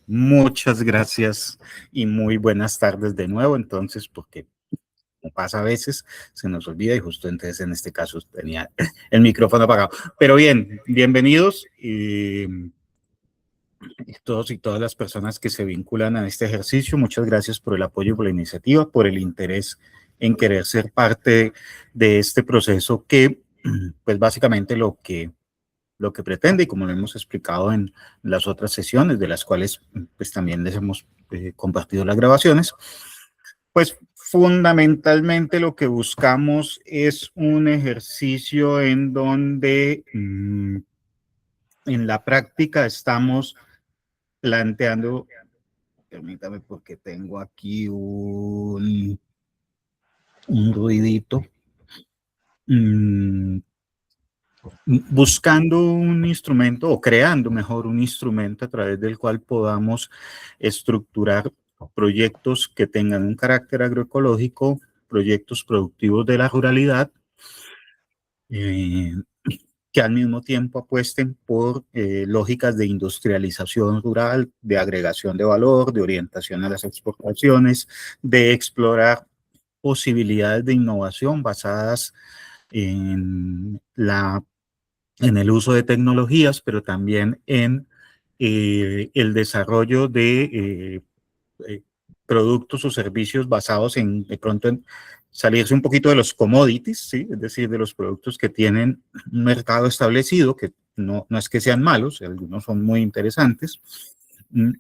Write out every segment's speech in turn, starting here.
Muchas gracias y muy buenas tardes de nuevo. Entonces, porque como pasa a veces, se nos olvida y justo entonces en este caso tenía el micrófono apagado. Pero bien, bienvenidos todos y todas las personas que se vinculan a este ejercicio. Muchas gracias por el apoyo, por la iniciativa, por el interés en querer ser parte de este proceso que, pues básicamente lo que pretende, y como lo hemos explicado en las otras sesiones, de las cuales pues también les hemos compartido las grabaciones, pues fundamentalmente lo que buscamos es un ejercicio en donde en la práctica estamos planteando, permítame porque tengo aquí un ruidito, buscando un instrumento o creando mejor un instrumento a través del cual podamos estructurar proyectos que tengan un carácter agroecológico, proyectos productivos de la ruralidad, que al mismo tiempo apuesten por lógicas de industrialización rural, de agregación de valor, de orientación a las exportaciones, de explorar posibilidades de innovación basadas en el uso de tecnologías, pero también en el desarrollo de productos o servicios basados de pronto en salirse un poquito de los commodities, ¿sí? Es decir, de los productos que tienen un mercado establecido, que no es que sean malos, algunos son muy interesantes,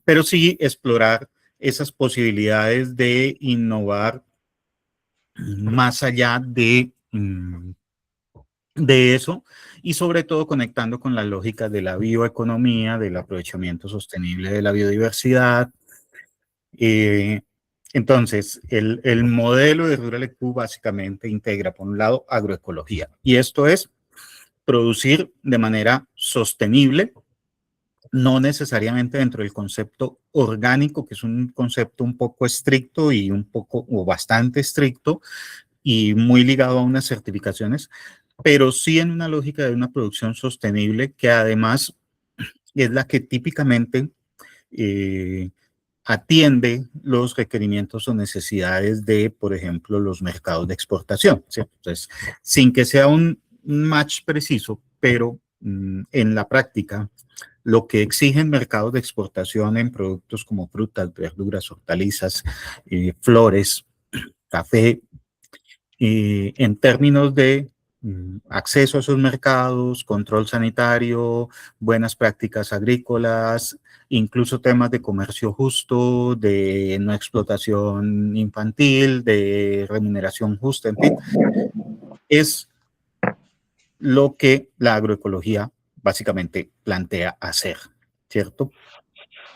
pero sí explorar esas posibilidades de innovar más allá de eso, y sobre todo conectando con las lógicas de la bioeconomía, del aprovechamiento sostenible de la biodiversidad. Entonces, el modelo de Rural EQ básicamente integra, por un lado, agroecología, y esto es producir de manera sostenible, no necesariamente dentro del concepto orgánico, que es un concepto un poco estricto y un poco o bastante estricto y muy ligado a unas certificaciones, pero sí en una lógica de una producción sostenible que además es la que típicamente atiende los requerimientos o necesidades de, por ejemplo, los mercados de exportación, ¿cierto? Entonces, sin que sea un match preciso, pero en la práctica, lo que exigen mercados de exportación en productos como frutas, verduras, hortalizas, flores, café, en términos de acceso a esos mercados, control sanitario, buenas prácticas agrícolas, incluso temas de comercio justo, de no explotación infantil, de remuneración justa, en fin, es lo que la agroecología básicamente plantea hacer, ¿cierto?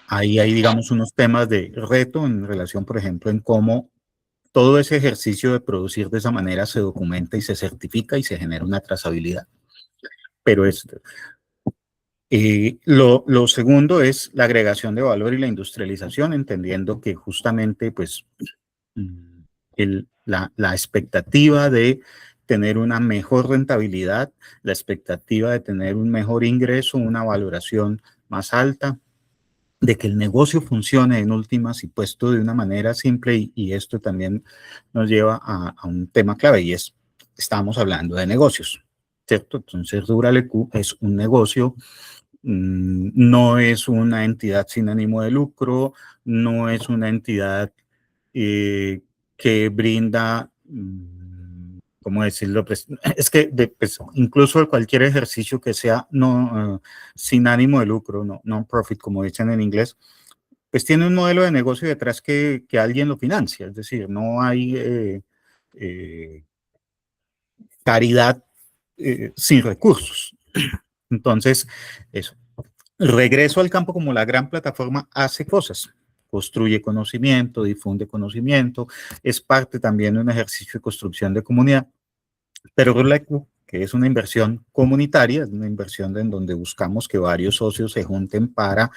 Ahí hay, digamos, unos temas de reto en relación, por ejemplo, en cómo todo ese ejercicio de producir de esa manera se documenta y se certifica y se genera una trazabilidad. Pero lo segundo es la agregación de valor y la industrialización, entendiendo que justamente pues, la expectativa de tener una mejor rentabilidad, la expectativa de tener un mejor ingreso, una valoración más alta, de que el negocio funcione en últimas y puesto de una manera simple, y esto también nos lleva a un tema clave, y estamos hablando de negocios, ¿cierto? Entonces Rural EQ es un negocio, no es una entidad sin ánimo de lucro, no es una entidad que brinda, ¿cómo decirlo? Pues, es que pues, incluso cualquier ejercicio que sea sin ánimo de lucro, no non-profit, como dicen en inglés, pues tiene un modelo de negocio detrás que alguien lo financia, es decir, no hay caridad sin recursos. Entonces, eso. Regreso al campo como la gran plataforma hace cosas, construye conocimiento, difunde conocimiento, es parte también de un ejercicio de construcción de comunidad, pero que es una inversión comunitaria, es una inversión en donde buscamos que varios socios se junten para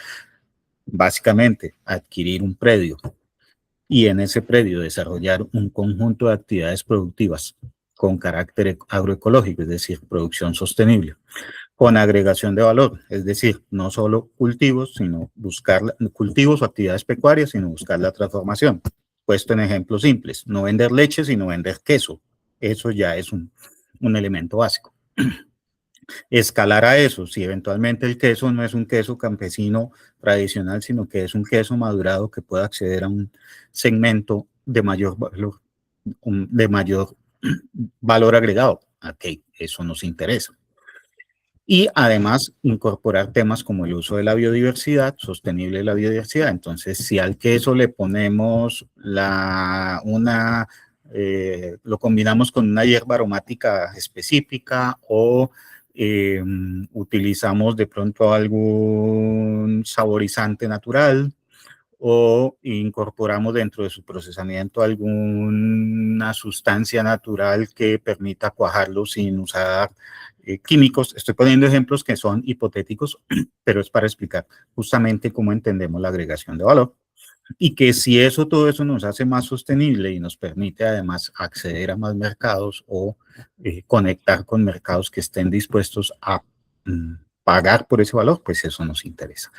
básicamente adquirir un predio y en ese predio desarrollar un conjunto de actividades productivas con carácter agroecológico, es decir, producción sostenible, con agregación de valor, es decir, no solo cultivos, sino buscar cultivos o actividades pecuarias, sino buscar la transformación. Puesto en ejemplos simples, no vender leche, sino vender queso. Eso ya es un elemento básico. Escalar a eso, si eventualmente el queso no es un queso campesino tradicional, sino que es un queso madurado que pueda acceder a un segmento de mayor valor, de mayor valor agregado. Ok, eso nos interesa. Y además incorporar temas como el uso de la biodiversidad, sostenible de la biodiversidad. Entonces, si al queso le ponemos lo combinamos con una hierba aromática específica o utilizamos de pronto algún saborizante natural o incorporamos dentro de su procesamiento alguna sustancia natural que permita cuajarlo sin usar químicos. Estoy poniendo ejemplos que son hipotéticos, pero es para explicar justamente cómo entendemos la agregación de valor. Y que si todo eso nos hace más sostenible y nos permite además acceder a más mercados o conectar con mercados que estén dispuestos a pagar por ese valor, pues eso nos interesa.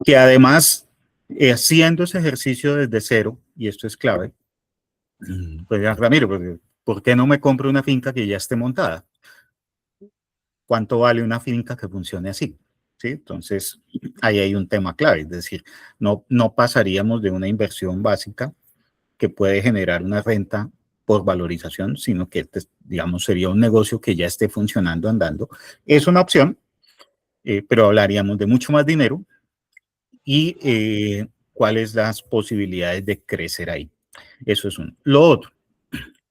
Que además, haciendo ese ejercicio desde cero, y esto es clave, pues Ramiro, ¿por qué no me compro una finca que ya esté montada? ¿Cuánto vale una finca que funcione así? ¿Sí? Entonces, ahí hay un tema clave, es decir, no pasaríamos de una inversión básica que puede generar una renta por valorización, sino que, digamos, sería un negocio que ya esté funcionando, andando. Es una opción, pero hablaríamos de mucho más dinero y cuáles las posibilidades de crecer ahí. Eso es uno. Lo otro,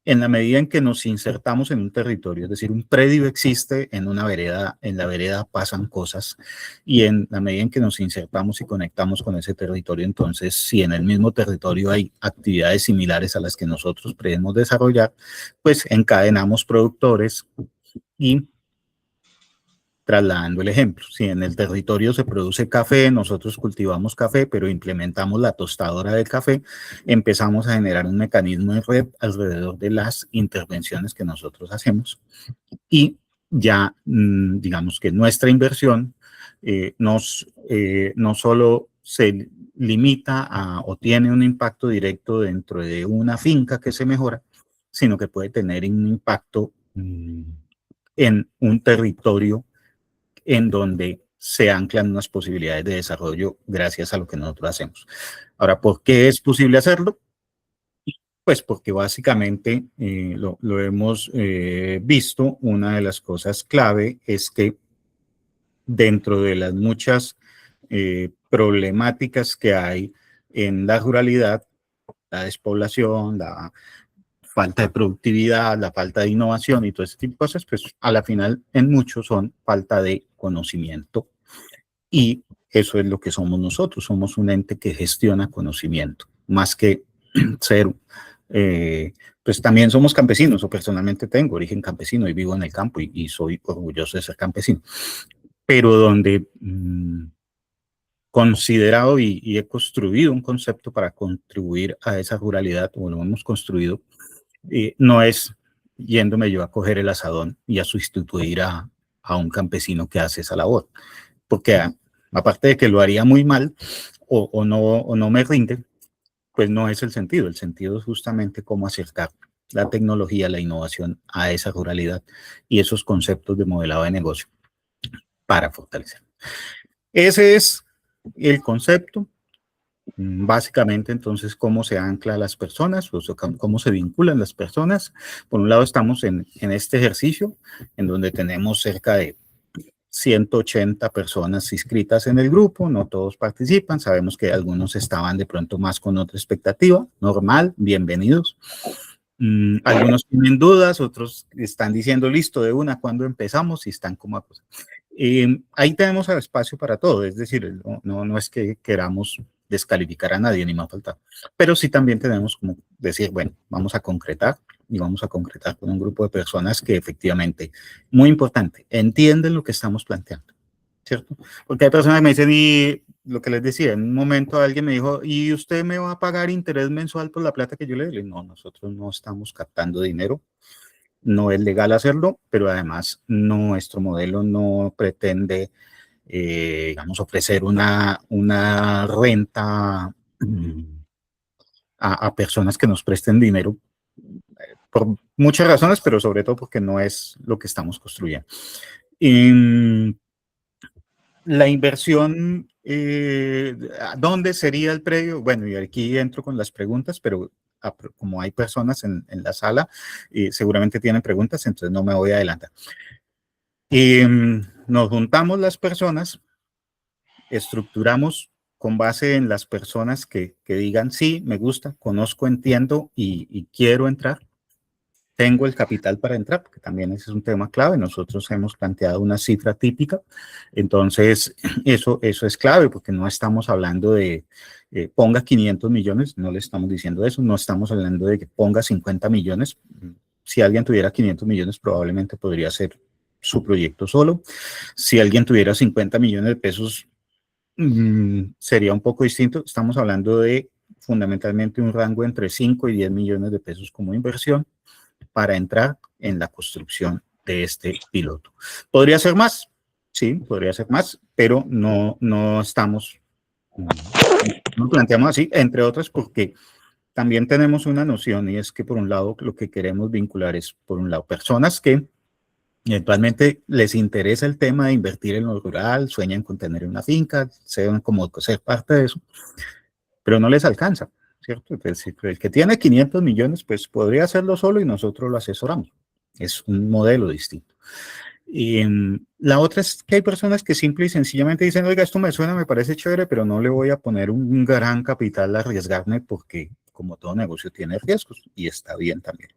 en la medida en que nos insertamos en un territorio, es decir, un predio existe en una vereda, en la vereda pasan cosas, y en la medida en que nos insertamos y conectamos con ese territorio, entonces, si en el mismo territorio hay actividades similares a las que nosotros podemos desarrollar, pues encadenamos productores y trasladando el ejemplo, si en el territorio se produce café, nosotros cultivamos café, pero implementamos la tostadora del café, empezamos a generar un mecanismo de red alrededor de las intervenciones que nosotros hacemos y ya digamos que nuestra inversión no solo se limita o tiene un impacto directo dentro de una finca que se mejora, sino que puede tener un impacto en un territorio en donde se anclan unas posibilidades de desarrollo gracias a lo que nosotros hacemos. Ahora, ¿por qué es posible hacerlo? Pues porque básicamente lo hemos visto, una de las cosas clave es que dentro de las muchas problemáticas que hay en la ruralidad, la despoblación, la falta de productividad, la falta de innovación y todo ese tipo de cosas, pues a la final en muchos son falta de conocimiento. Y eso es lo que somos nosotros, somos un ente que gestiona conocimiento, más que ser, pues también somos campesinos, o personalmente tengo origen campesino y vivo en el campo y soy orgulloso de ser campesino, pero donde considerado y he construido un concepto para contribuir a esa ruralidad, o lo hemos construido, no es yéndome yo a coger el asadón y a sustituir a un campesino que hace esa labor, porque aparte de que lo haría muy mal o no me rinde, pues no es el sentido. El sentido es justamente cómo acercar la tecnología, la innovación a esa ruralidad y esos conceptos de modelado de negocio para fortalecer. Ese es el concepto. Básicamente, entonces, cómo se ancla a las personas, o sea, cómo se vinculan las personas. Por un lado, estamos en este ejercicio, en donde tenemos cerca de 180 personas inscritas en el grupo, no todos participan, sabemos que algunos estaban de pronto más con otra expectativa, normal, bienvenidos. Algunos tienen dudas, otros están diciendo listo de una cuando empezamos y están como a cosa. Ahí tenemos el espacio para todo, es decir, no es que queramos descalificar a nadie ni más falta, pero sí también tenemos como decir, bueno, vamos a concretar y vamos a concretar con un grupo de personas que efectivamente, muy importante, entienden lo que estamos planteando, ¿cierto? Porque hay personas que me dicen, y lo que les decía, en un momento alguien me dijo, ¿y usted me va a pagar interés mensual por la plata que yo le doy? No, nosotros no estamos captando dinero, no es legal hacerlo, pero además nuestro modelo no pretende, digamos, ofrecer una renta a personas que nos presten dinero por muchas razones, pero sobre todo porque no es lo que estamos construyendo. La inversión, ¿dónde sería el predio? Bueno, y aquí entro con las preguntas, pero como hay personas en la sala, seguramente tienen preguntas, entonces no me voy a adelantar. Nos juntamos las personas, estructuramos con base en las personas que digan, sí, me gusta, conozco, entiendo y quiero entrar. Tengo el capital para entrar, porque también ese es un tema clave. Nosotros hemos planteado una cifra típica, entonces eso es clave, porque no estamos hablando de ponga 500 millones, no le estamos diciendo eso, no estamos hablando de que ponga 50 millones. Si alguien tuviera 500 millones, probablemente podría ser su proyecto solo. Si alguien tuviera 50 millones de pesos, sería un poco distinto. Estamos hablando de fundamentalmente un rango entre 5 y 10 millones de pesos como inversión para entrar en la construcción de este piloto. ¿Podría ser más? Sí, podría ser más, pero no estamos, no planteamos así, entre otras porque también tenemos una noción y es que por un lado lo que queremos vincular es, por un lado, personas que eventualmente les interesa el tema de invertir en lo rural, sueñan con tener una finca, sean como ser parte de eso, pero no les alcanza, ¿cierto? Entonces, el que tiene 500 millones, pues podría hacerlo solo y nosotros lo asesoramos. Es un modelo distinto. Y la otra es que hay personas que simple y sencillamente dicen, oiga, esto me suena, me parece chévere, pero no le voy a poner un gran capital a arriesgarme porque como todo negocio tiene riesgos y está bien también.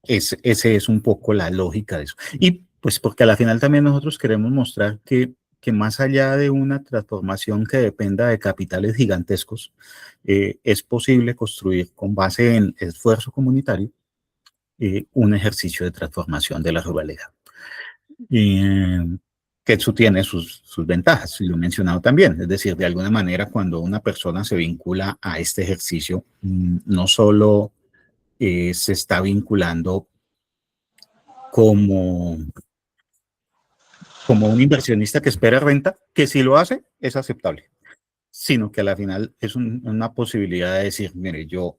Ese es un poco la lógica de eso. Y pues porque a la final también nosotros queremos mostrar que más allá de una transformación que dependa de capitales gigantescos, es posible construir con base en esfuerzo comunitario un ejercicio de transformación de la ruralidad. Que eso tiene sus ventajas, y lo he mencionado también, es decir, de alguna manera cuando una persona se vincula a este ejercicio, no solo se está vinculando como un inversionista que espera renta, que si lo hace es aceptable, sino que a la final es una posibilidad de decir, mire, yo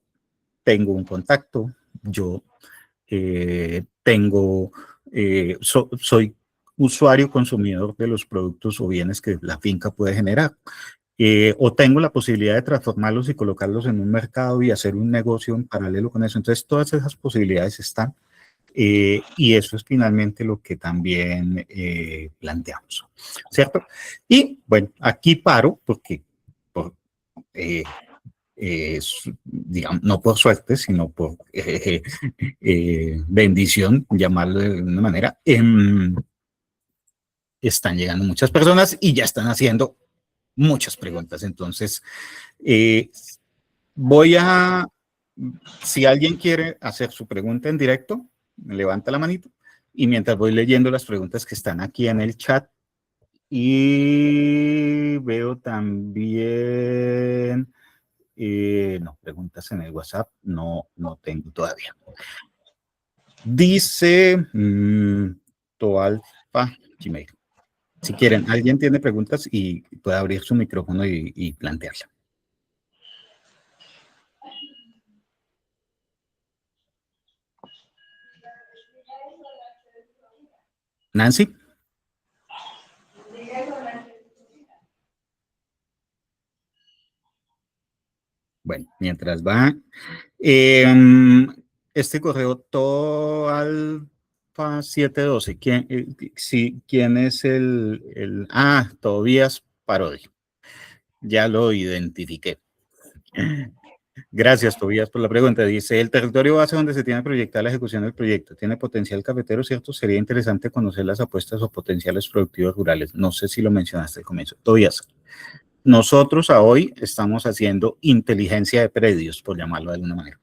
tengo un contacto, yo soy usuario consumidor de los productos o bienes que la finca puede generar. O tengo la posibilidad de transformarlos y colocarlos en un mercado y hacer un negocio en paralelo con eso. Entonces, todas esas posibilidades están. Y eso es finalmente lo que también planteamos, ¿cierto? Y bueno, aquí paro porque, digamos, no por suerte, sino por bendición, llamarlo de una manera, están llegando muchas personas y ya están haciendo muchas preguntas. Entonces, si alguien quiere hacer su pregunta en directo, levanta la manito y mientras voy leyendo las preguntas que están aquí en el chat y veo también, no, preguntas en el WhatsApp, no tengo todavía. Dice Toalfa Gmail. Si quieren, alguien tiene preguntas y puede abrir su micrófono y plantearla. Nancy. Bueno, mientras va, este correo Toalfa 712, ¿quién es el Tobías Parodi? Ya lo identifiqué. Gracias, Tobías, por la pregunta. Dice, el territorio base donde se tiene proyectada la ejecución del proyecto tiene potencial cafetero, ¿cierto? Sería interesante conocer las apuestas o potenciales productivos rurales. No sé si lo mencionaste al comienzo. Tobías, nosotros a hoy estamos haciendo inteligencia de predios, por llamarlo de alguna manera.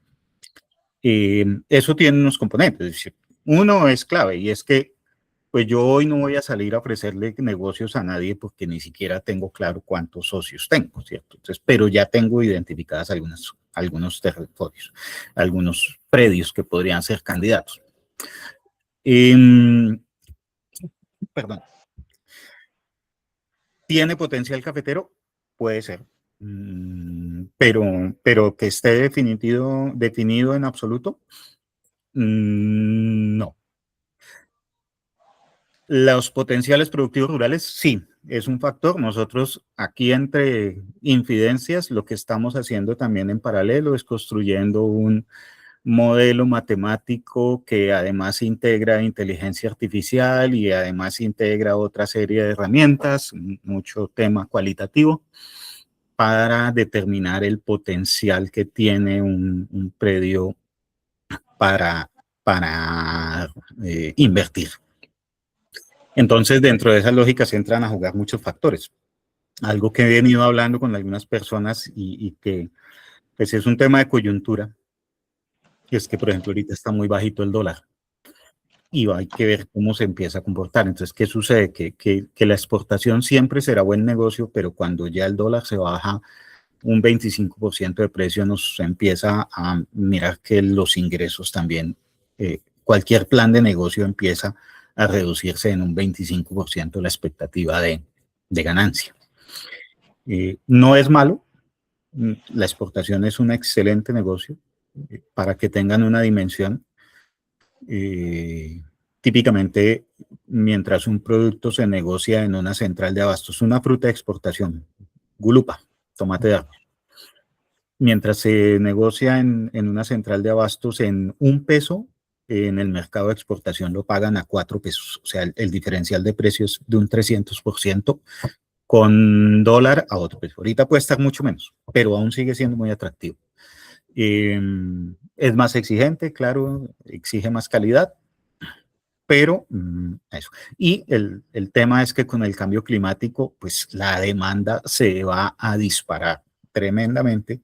Eso tiene unos componentes. Es decir, uno es clave y es que pues yo hoy no voy a salir a ofrecerle negocios a nadie porque ni siquiera tengo claro cuántos socios tengo, ¿cierto? Entonces, pero ya tengo identificadas algunas algunos territorios, algunos predios que podrían ser candidatos. Perdón. ¿Tiene potencial cafetero? Puede ser. Pero que esté definido en absoluto, no. Los potenciales productivos rurales, sí, es un factor. Nosotros aquí entre infidencias, lo que estamos haciendo también en paralelo es construyendo un modelo matemático que además integra inteligencia artificial y además integra otra serie de herramientas, mucho tema cualitativo, para determinar el potencial que tiene un predio para invertir. Entonces, dentro de esas lógicas entran a jugar muchos factores. Algo que he venido hablando con algunas personas y que pues es un tema de coyuntura, es que, por ejemplo, ahorita está muy bajito el dólar y hay que ver cómo se empieza a comportar. Entonces, ¿qué sucede? Que la exportación siempre será buen negocio, pero cuando ya el dólar se baja un 25% de precio, nos empieza a mirar que los ingresos también, cualquier plan de negocio empieza a reducirse en un 25% la expectativa de ganancia. No es malo, la exportación es un excelente negocio. Para que tengan una dimensión, típicamente mientras un producto se negocia en una central de abastos, una fruta de exportación, gulupa, tomate de árbol, mientras se negocia en una central de abastos en $1, en el mercado de exportación lo pagan a $4. O sea, el diferencial de precios de un 300% con dólar a otro peso. Ahorita puede estar mucho menos, pero aún sigue siendo muy atractivo. Es más exigente, claro, exige más calidad, pero eso. Y el tema es que con el cambio climático, pues la demanda se va a disparar tremendamente,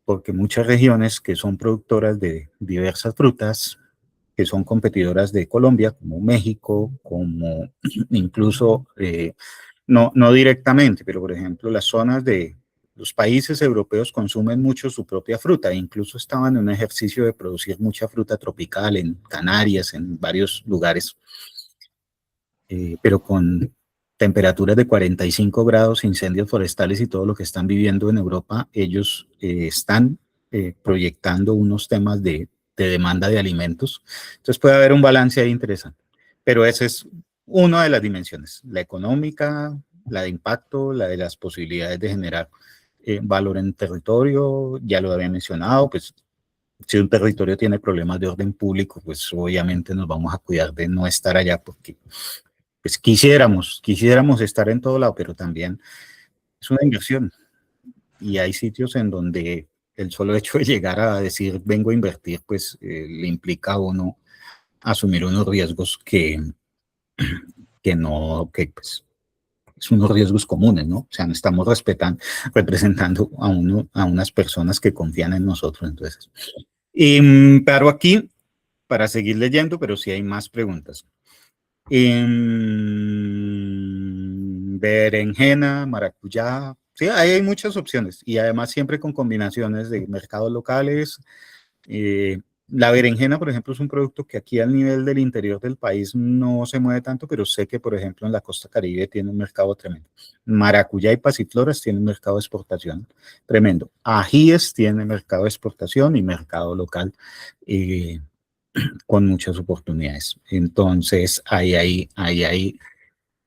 porque muchas regiones que son productoras de diversas frutas, que son competidoras de Colombia, como México, como incluso, no directamente, pero por ejemplo las zonas de los países europeos consumen mucho su propia fruta, incluso estaban en un ejercicio de producir mucha fruta tropical en Canarias, en varios lugares, pero con temperaturas de 45 grados, incendios forestales y todo lo que están viviendo en Europa, ellos están proyectando unos temas de demanda de alimentos. Entonces puede haber un balance ahí interesante. Pero esa es una de las dimensiones, la económica, la de impacto, la de las posibilidades de generar valor en territorio, ya lo había mencionado, pues si un territorio tiene problemas de orden público, pues obviamente nos vamos a cuidar de no estar allá porque pues quisiéramos estar en todo lado, pero también es una inversión y hay sitios en donde el solo hecho de llegar a decir vengo a invertir, pues le implica a uno asumir unos riesgos que no, que pues son unos riesgos comunes, ¿no? O sea, no estamos representando a unas personas que confían en nosotros, entonces. Y paro aquí para seguir leyendo, pero si hay más preguntas. Berenjena, maracuyá, sí, ahí hay muchas opciones y además siempre con combinaciones de mercados locales. La berenjena, por ejemplo, es un producto que aquí al nivel del interior del país no se mueve tanto, pero sé que, por ejemplo, en la costa Caribe tiene un mercado tremendo. Maracuyá y pasifloras tienen un mercado de exportación tremendo. Ajíes tiene mercado de exportación y mercado local. Con muchas oportunidades. Entonces, ahí hay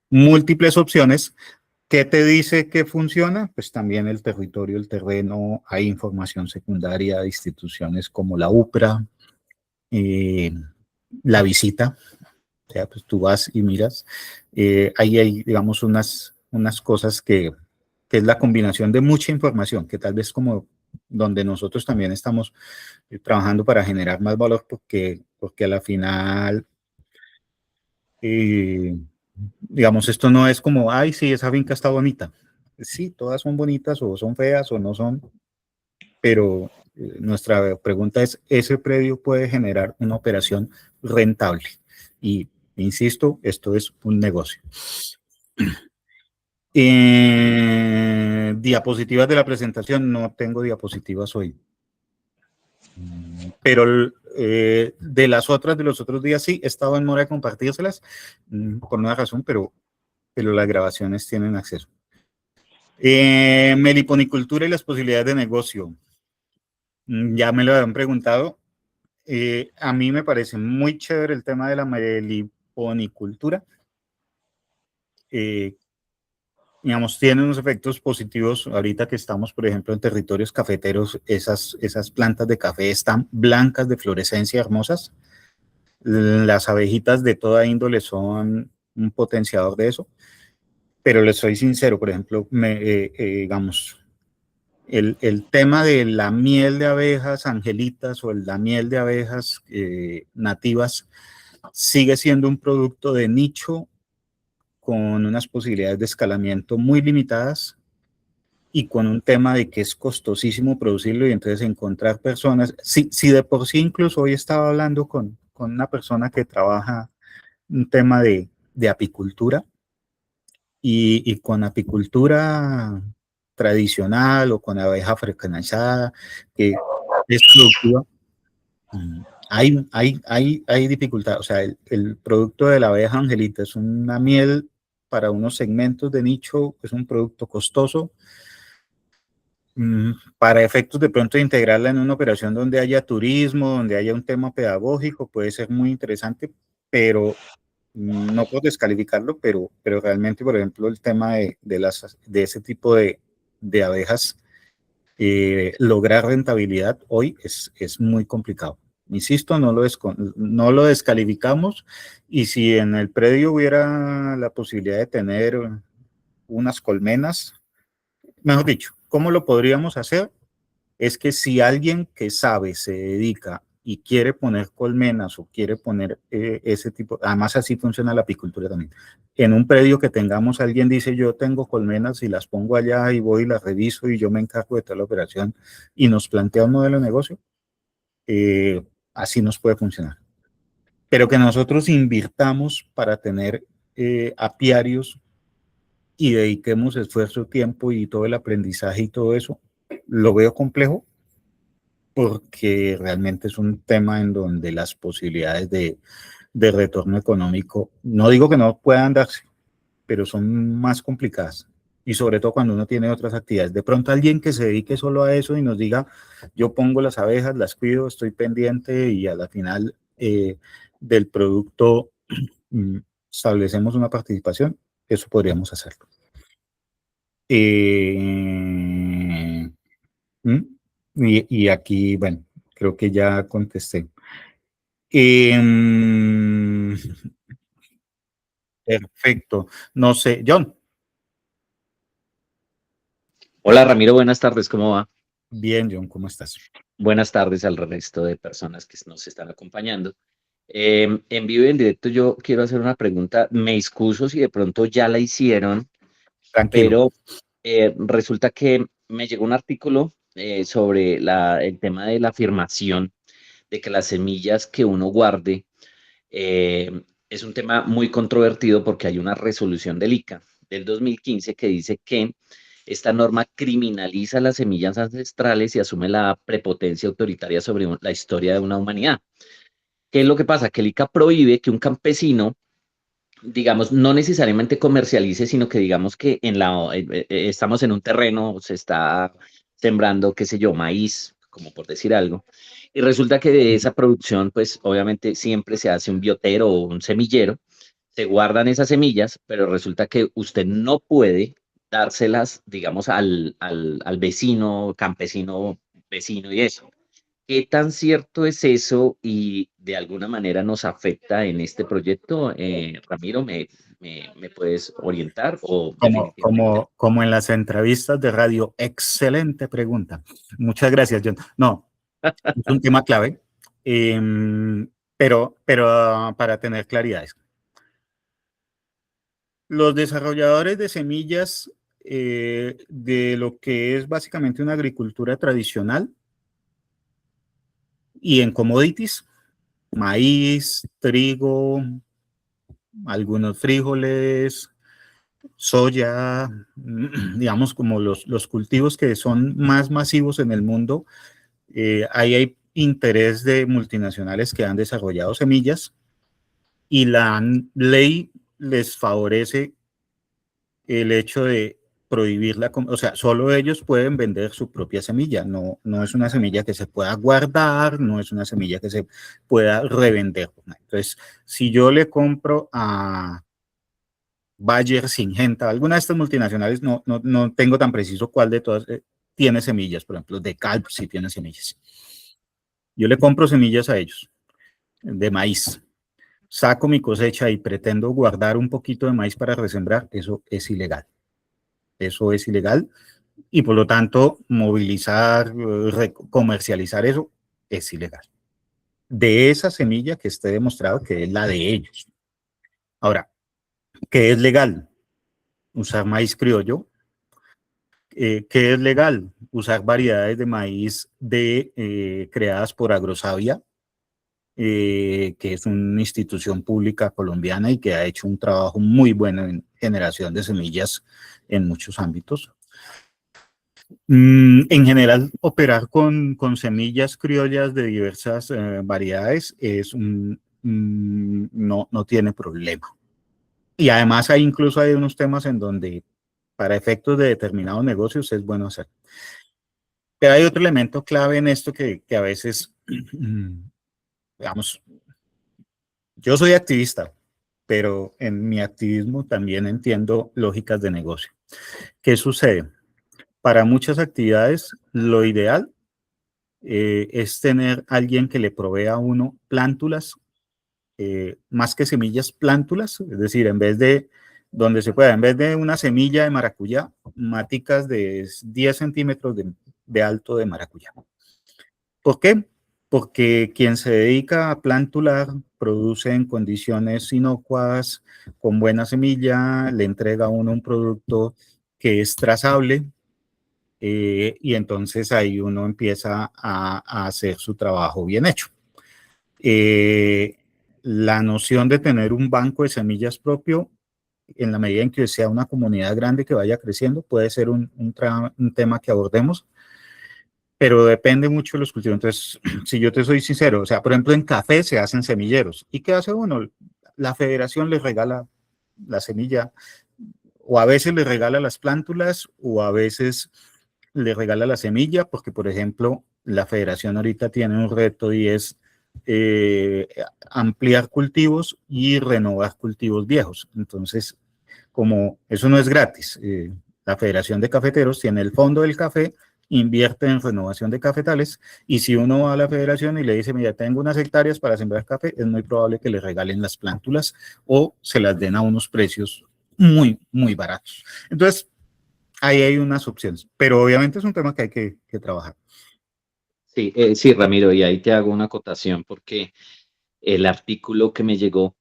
múltiples opciones. ¿Qué te dice que funciona? Pues también el territorio, el terreno, hay información secundaria de instituciones como la UPRA, la visita, o sea, pues tú vas y miras. Ahí hay, digamos, unas cosas que es la combinación de mucha información, que tal vez como donde nosotros también estamos trabajando para generar más valor, porque a la final, digamos, esto no es como, ay, sí, esa finca está bonita. Sí, todas son bonitas o son feas o no son, pero nuestra pregunta es, ¿ese predio puede generar una operación rentable? Y insisto, esto es un negocio. Diapositivas de la presentación, no tengo diapositivas hoy. Pero de las otras, de los otros días, sí, he estado en mora de compartírselas, por una razón, pero las grabaciones tienen acceso. Meliponicultura y las posibilidades de negocio. Ya me lo habían preguntado. A mí me parece muy chévere el tema de la meliponicultura. Digamos, tiene unos efectos positivos. Ahorita que estamos, por ejemplo, en territorios cafeteros, esas plantas de café están blancas de fluorescencia hermosas. Las abejitas de toda índole son un potenciador de eso. Pero les soy sincero, por ejemplo, digamos, el tema de la miel de abejas angelitas o la miel de abejas nativas sigue siendo un producto de nicho con unas posibilidades de escalamiento muy limitadas y con un tema de que es costosísimo producirlo y entonces encontrar personas, si de por sí incluso hoy estaba hablando con una persona que trabaja un tema de apicultura y con apicultura tradicional o con abeja frecuenciada, que es productiva, hay dificultad. O sea, el producto de la abeja angelita es una miel para unos segmentos de nicho, es un producto costoso. Para efectos de pronto de integrarla en una operación donde haya turismo, donde haya un tema pedagógico, puede ser muy interesante, pero no puedo descalificarlo, pero realmente, por ejemplo, el tema de ese tipo de abejas, lograr rentabilidad hoy es muy complicado. Insisto, no lo descalificamos, y si en el predio hubiera la posibilidad de tener unas colmenas, mejor dicho, ¿cómo lo podríamos hacer? Es que si alguien que sabe, se dedica y quiere poner colmenas o quiere poner ese tipo, además así funciona la apicultura también. En un predio que tengamos, alguien dice, yo tengo colmenas y las pongo allá y voy y las reviso y yo me encargo de toda la operación y nos plantea un modelo de negocio, así nos puede funcionar. Pero que nosotros invirtamos para tener apiarios y dediquemos esfuerzo, tiempo y todo el aprendizaje y todo eso, lo veo complejo, porque realmente es un tema en donde las posibilidades de retorno económico, no digo que no puedan darse, pero son más complicadas. Y sobre todo cuando uno tiene otras actividades. De pronto alguien que se dedique solo a eso y nos diga, yo pongo las abejas, las cuido, estoy pendiente y a la final del producto establecemos una participación, eso podríamos hacerlo. Y aquí, bueno, creo que ya contesté. Perfecto. No sé, John. Hola Ramiro, buenas tardes, ¿cómo va? Bien, John, ¿cómo estás? Buenas tardes al resto de personas que nos están acompañando. En vivo y en directo yo quiero hacer una pregunta. Me excuso si de pronto ya la hicieron, Tranquilo. pero resulta que me llegó un artículo sobre el tema de la afirmación de que las semillas que uno guarde es un tema muy controvertido porque hay una resolución del ICA del 2015 que dice que esta norma criminaliza las semillas ancestrales y asume la prepotencia autoritaria sobre la historia de una humanidad. ¿Qué es lo que pasa? Que el ICA prohíbe que un campesino, digamos, no necesariamente comercialice, sino que digamos que estamos en un terreno, se está sembrando, qué sé yo, maíz, como por decir algo, y resulta que de esa producción, pues obviamente siempre se hace un biotero o un semillero, se guardan esas semillas, pero resulta que usted no puede dárselas, digamos, al vecino, campesino, vecino y eso. ¿Qué tan cierto es eso y de alguna manera nos afecta en este proyecto? Ramiro, ¿me puedes orientar o definitivamente? Como en las entrevistas de radio, excelente pregunta. Muchas gracias, John. No, es un tema clave, pero para tener claridades. Los desarrolladores de semillas de lo que es básicamente una agricultura tradicional y en commodities, maíz, trigo, algunos frijoles, soya, digamos como los cultivos que son más masivos en el mundo, ahí hay interés de multinacionales que han desarrollado semillas y la ley les favorece el hecho de prohibirla, o sea, solo ellos pueden vender su propia semilla, no es una semilla que se pueda guardar, no es una semilla que se pueda revender. Entonces, si yo le compro a Bayer, Syngenta, alguna de estas multinacionales, no tengo tan preciso cuál de todas tiene semillas, por ejemplo, de Calp sí tiene semillas. Yo le compro semillas a ellos de maíz, saco mi cosecha y pretendo guardar un poquito de maíz para resembrar, eso es ilegal. Eso es ilegal y por lo tanto movilizar, comercializar eso es ilegal. De esa semilla que esté demostrado que es la de ellos. Ahora, ¿qué es legal? Usar maíz criollo. ¿Qué es legal? Usar variedades de maíz creadas por Agrosavia, que es una institución pública colombiana y que ha hecho un trabajo muy bueno en generación de semillas en muchos ámbitos. En general, operar con semillas criollas de diversas variedades no tiene problema. Y además incluso hay unos temas en donde para efectos de determinados negocios es bueno hacer. Pero hay otro elemento clave en esto que a veces, digamos, yo soy activista, pero en mi activismo también entiendo lógicas de negocio. ¿Qué sucede? Para muchas actividades, lo ideal es tener alguien que le provea a uno plántulas, más que semillas, plántulas, es decir, en vez de, donde se pueda, en vez de una semilla de maracuyá, maticas de 10 centímetros de alto de maracuyá. ¿Por qué? Porque quien se dedica a plantular produce en condiciones inocuas, con buena semilla, le entrega a uno un producto que es trazable, y entonces ahí uno empieza a hacer su trabajo bien hecho. La noción de tener un banco de semillas propio, en la medida en que sea una comunidad grande que vaya creciendo, puede ser un tema que abordemos, pero depende mucho de los cultivos. Entonces, si yo te soy sincero, o sea, por ejemplo, en café se hacen semilleros. ¿Y qué hace uno? La federación les regala la semilla, o a veces les regala las plántulas, o a veces le regala la semilla, porque, por ejemplo, la federación ahorita tiene un reto y es ampliar cultivos y renovar cultivos viejos. Entonces, como eso no es gratis, la Federación de Cafeteros tiene el fondo del café, invierte en renovación de cafetales, y si uno va a la federación y le dice, mira, tengo unas hectáreas para sembrar café, es muy probable que le regalen las plántulas o se las den a unos precios muy baratos. Entonces, ahí hay unas opciones, pero obviamente es un tema que hay que trabajar. Sí, sí, Ramiro, y ahí te hago una acotación porque el artículo que me llegó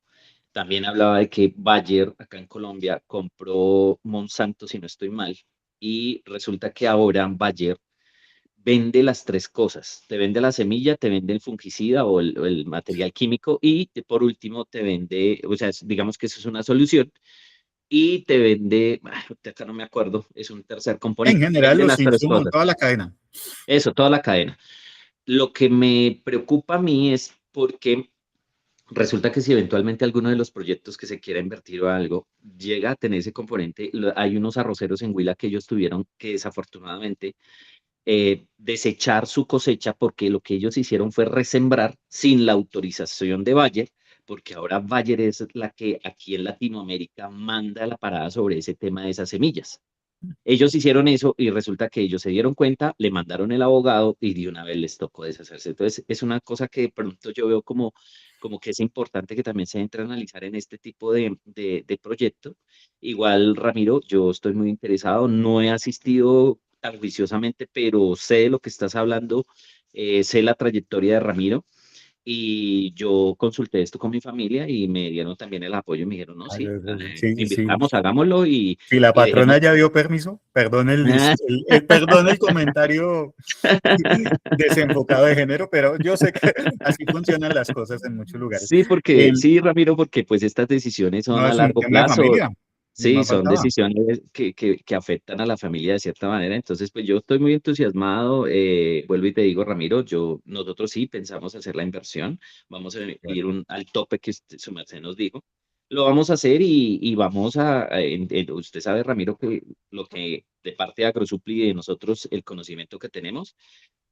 también hablaba de que Bayer, acá en Colombia, compró Monsanto, si no estoy mal, y resulta que ahora Bayer vende las tres cosas. Te vende la semilla, te vende el fungicida o el material químico y por último te vende, o sea, digamos que eso es una solución, y te vende, acá no me acuerdo, es un tercer En componente, te general, vende los las tres insumos, cosas. toda la cadena. Eso, toda la cadena. Lo que me preocupa a mí es porque resulta que si eventualmente alguno de los proyectos que se quiera invertir o algo llega a tener ese componente, hay unos arroceros en Huila que ellos tuvieron que desafortunadamente desechar su cosecha porque lo que ellos hicieron fue resembrar sin la autorización de Bayer, porque ahora Bayer es la que aquí en Latinoamérica manda la parada sobre ese tema de esas semillas. Ellos hicieron eso y resulta que ellos se dieron cuenta, le mandaron el abogado y de una vez les tocó deshacerse. Entonces, es una cosa que de pronto yo veo como que es importante que también se entre a analizar en este tipo de proyecto. Igual, Ramiro, yo estoy muy interesado, no he asistido tan juiciosamente, pero sé de lo que estás hablando, sé la trayectoria de Ramiro. Y yo consulté esto con mi familia y me dieron también el apoyo y me dijeron, no, sí, Sí, sí. invitamos, hagámoslo Si la y patrona dejemos. ya dio permiso, perdón perdón el comentario desenfocado de género, pero yo sé que así funcionan las cosas en muchos lugares. Sí, porque, sí, Ramiro, porque pues estas decisiones son No a es un largo tema de plazo. familia. Sí, más son faltaba. decisiones que afectan a la familia de cierta manera. Entonces, pues yo estoy muy entusiasmado. Vuelvo y te digo, Ramiro, nosotros sí pensamos hacer la inversión. Vamos a ir al tope que su merced nos dijo. Lo vamos a hacer y vamos usted sabe, Ramiro, que lo que de parte de Agrosupli y de nosotros, el conocimiento que tenemos,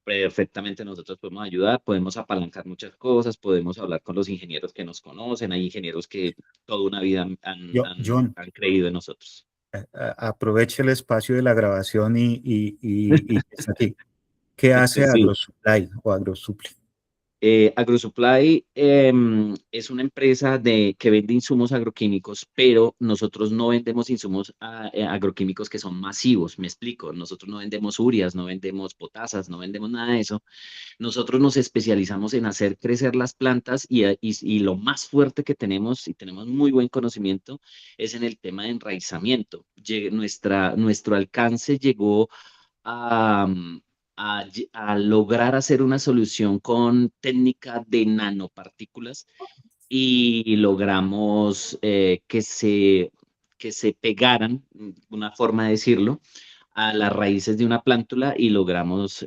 perfectamente nosotros podemos ayudar, podemos apalancar muchas cosas, podemos hablar con los ingenieros que nos conocen, hay ingenieros que toda una vida John, han creído en nosotros. aproveche el espacio de la grabación y que está aquí. ¿Qué hace Sí. AgroSupply o AgroSupply? AgroSupply es una empresa que vende insumos agroquímicos, pero nosotros no vendemos insumos agroquímicos que son masivos, me explico. Nosotros no vendemos urias, no vendemos potasas, no vendemos nada de eso. Nosotros nos especializamos en hacer crecer las plantas y lo más fuerte que tenemos, y tenemos muy buen conocimiento, es en el tema de enraizamiento. Nuestro alcance llegó a, a lograr hacer una solución con técnica de nanopartículas y logramos que se pegaran, una forma de decirlo, a las raíces de una plántula y logramos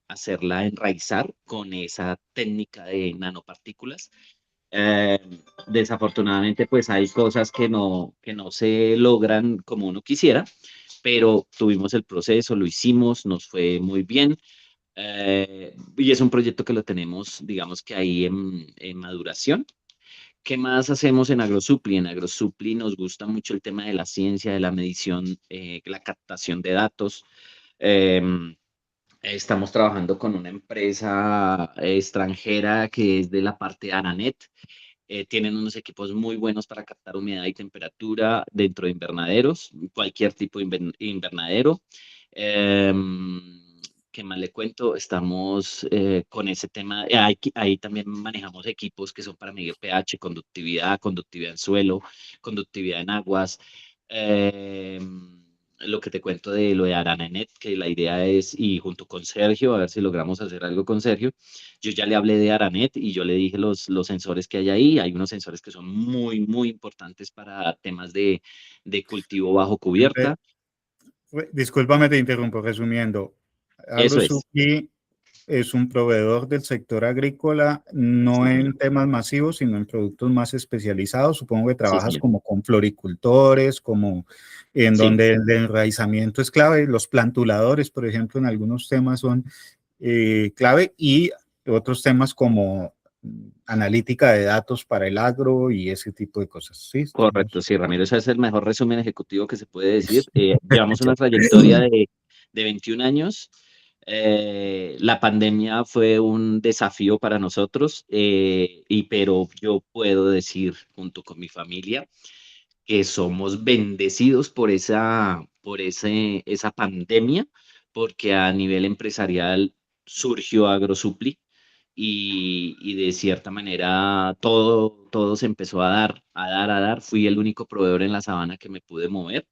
hacerla enraizar con esa técnica de nanopartículas. Eh, Desafortunadamente, pues hay cosas que no se logran como uno quisiera, pero tuvimos el proceso, lo hicimos, nos fue muy bien. Y es un proyecto que lo tenemos, digamos que ahí en maduración. ¿Qué más hacemos en AgroSupli? En AgroSupli nos gusta mucho el tema de la ciencia, de la medición, la captación de datos. Em, Estamos trabajando con una empresa extranjera que es de la parte de Aranet. Tienen unos equipos muy buenos para captar humedad y temperatura dentro de invernaderos, cualquier tipo de invernadero. Em, ¿Qué más le cuento? Estamos con ese tema. Ahí también manejamos equipos que son para medir pH, conductividad en suelo, conductividad en aguas. Lo que te cuento de lo de Aranet, que la idea es, y junto con Sergio, a ver si logramos hacer algo con Sergio. Yo ya le hablé de Aranet y yo le dije los sensores que hay ahí. Hay unos sensores que son muy, muy importantes para temas de cultivo bajo cubierta. Discúlpame, te interrumpo, resumiendo. Eso es. AgroSupply es un proveedor del sector agrícola, no Sí, señor. en temas masivos, sino en productos más especializados. Supongo que Sí, trabajas señor. como con floricultores, como en Sí, donde el enraizamiento es clave. Los plantuladores, por ejemplo, en algunos temas son clave y otros temas como analítica de datos para el agro y ese tipo de cosas. Sí, correcto. estamos. Sí, Ramiro, ese es el mejor resumen ejecutivo que se puede decir. Eso. Llevamos una trayectoria de 21 años. La pandemia fue un desafío para nosotros, pero yo puedo decir, junto con mi familia, que somos bendecidos esa pandemia, porque a nivel empresarial surgió AgroSupli y de cierta manera todo se empezó a dar, a dar, a dar. Fui el único proveedor en la sabana que me pude mover,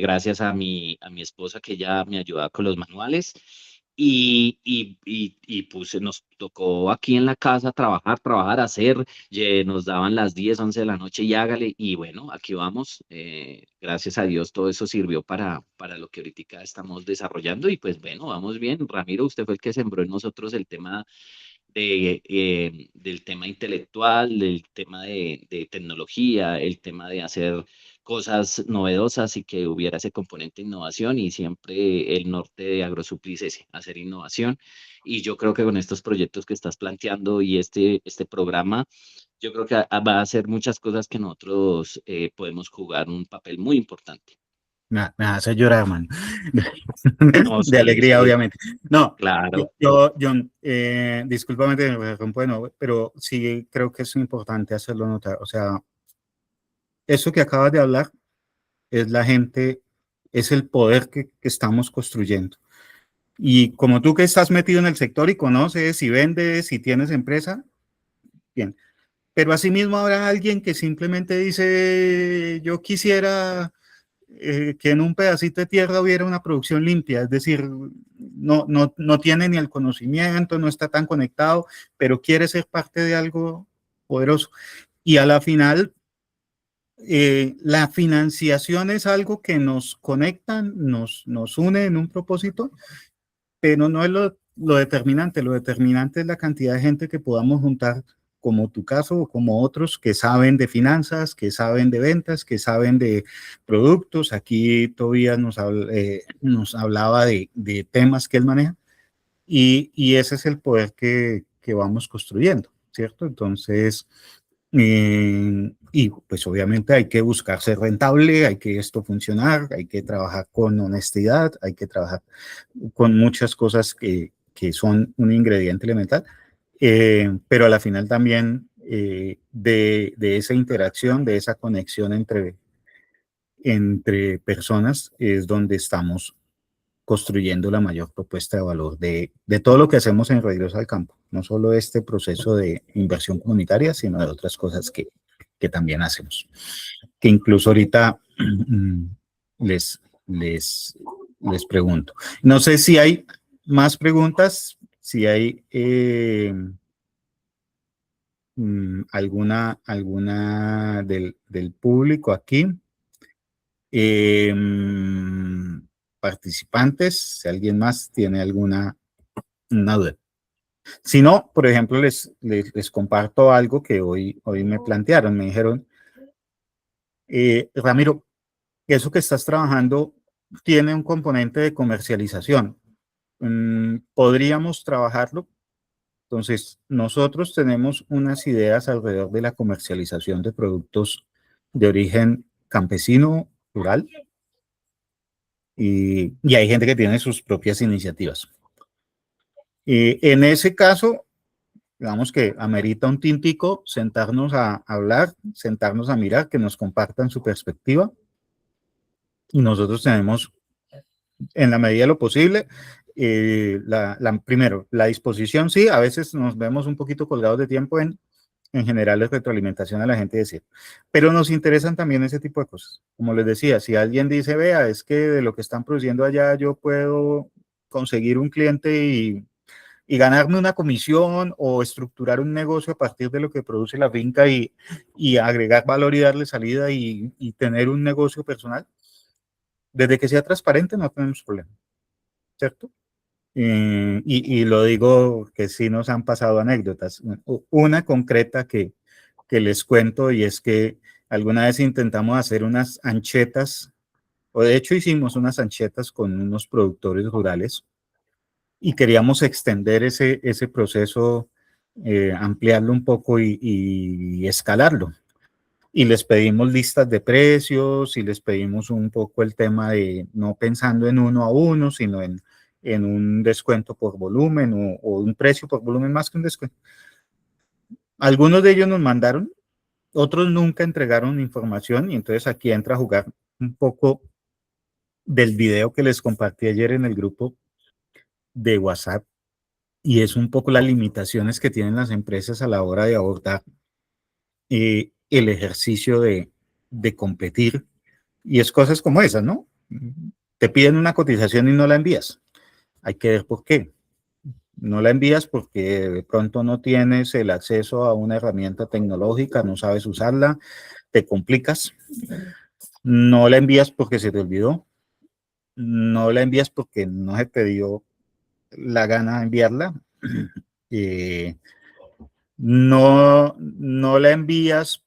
gracias a mi esposa que ya me ayudaba con los manuales. Pues nos tocó aquí en la casa trabajar, hacer, nos daban las 10 11 de la noche y hágale, y bueno, aquí vamos. Gracias a Dios todo eso sirvió para lo que ahorita estamos desarrollando y pues bueno, vamos bien. Ramiro, usted fue el que sembró en nosotros el tema del tema intelectual, del tema de tecnología, el tema de hacer cosas novedosas y que hubiera ese componente de innovación y siempre el norte de AgroSupli es ese, hacer innovación. Y yo creo que con estos proyectos que estás planteando y este programa, yo creo que va a hacer muchas cosas que nosotros podemos jugar un papel muy importante. Me hace llorar, man. No, De sí, alegría, sí, obviamente. No, claro, John, discúlpame, te interrumpo de nuevo, pero sí creo que es importante hacerlo notar. O sea, eso que acabas de hablar es la gente, es el poder que estamos construyendo. Y como tú que estás metido en el sector y conoces y vendes y tienes empresa, bien. Pero asimismo habrá alguien que simplemente dice, yo quisiera que en un pedacito de tierra hubiera una producción limpia, es decir, no tiene ni el conocimiento, no está tan conectado, pero quiere ser parte de algo poderoso. Y a la final, La financiación es algo que nos conecta, nos une en un propósito, pero no es lo determinante. Lo determinante es la cantidad de gente que podamos juntar, como tu caso o como otros, que saben de finanzas, que saben de ventas, que saben de productos. Aquí Tobías nos hablaba de temas que él maneja y ese es el poder que vamos construyendo, ¿cierto? Entonces, y pues obviamente hay que buscar ser rentable, hay que esto funcionar, hay que trabajar con honestidad, hay que trabajar con muchas cosas que son un ingrediente elemental, pero a la final también de esa interacción, de esa conexión entre personas es donde estamos construyendo la mayor propuesta de valor de todo lo que hacemos en Regreso al Campo, no solo este proceso de inversión comunitaria, sino de otras cosas que también hacemos, que incluso ahorita les, les, les pregunto. No sé si hay más preguntas, si hay alguna del público aquí. Eh, Participantes, si alguien más tiene alguna una duda. Si no, por ejemplo, les comparto algo que hoy me plantearon. Me dijeron, Ramiro, eso que estás trabajando tiene un componente de comercialización. ¿Podríamos trabajarlo? Entonces, nosotros tenemos unas ideas alrededor de la comercialización de productos de origen campesino, rural, y hay gente que tiene sus propias iniciativas. En ese caso, digamos que amerita un tintico, sentarnos a hablar, sentarnos a mirar, que nos compartan su perspectiva. Y nosotros tenemos, en la medida de lo posible, primero, la disposición, sí, a veces nos vemos un poquito colgados de tiempo en general la retroalimentación a la gente decir, pero nos interesan también ese tipo de cosas. Como les decía, si alguien dice, vea, es que de lo que están produciendo allá yo puedo conseguir un cliente y ganarme una comisión o estructurar un negocio a partir de lo que produce la finca y agregar valor y darle salida y tener un negocio personal, desde que sea transparente no tenemos problema, ¿cierto? Y lo digo que sí nos han pasado anécdotas. Una concreta que les cuento y es que alguna vez intentamos hacer unas anchetas, o de hecho hicimos unas anchetas con unos productores rurales y queríamos extender ese proceso, ampliarlo un poco y escalarlo. Y les pedimos listas de precios y les pedimos un poco el tema de no pensando en uno a uno, sino en un descuento por volumen o un precio por volumen más que un descuento. Algunos de ellos nos mandaron, otros nunca entregaron información y entonces aquí entra a jugar un poco del video que les compartí ayer en el grupo de WhatsApp y es un poco las limitaciones que tienen las empresas a la hora de abordar el ejercicio de competir. Y es cosas como esas, ¿no? Te piden una cotización y no la envías. Hay que ver por qué. No la envías porque de pronto no tienes el acceso a una herramienta tecnológica, no sabes usarla, te complicas. No la envías porque se te olvidó. No la envías porque no se te dio la gana de enviarla. Eh, no la envías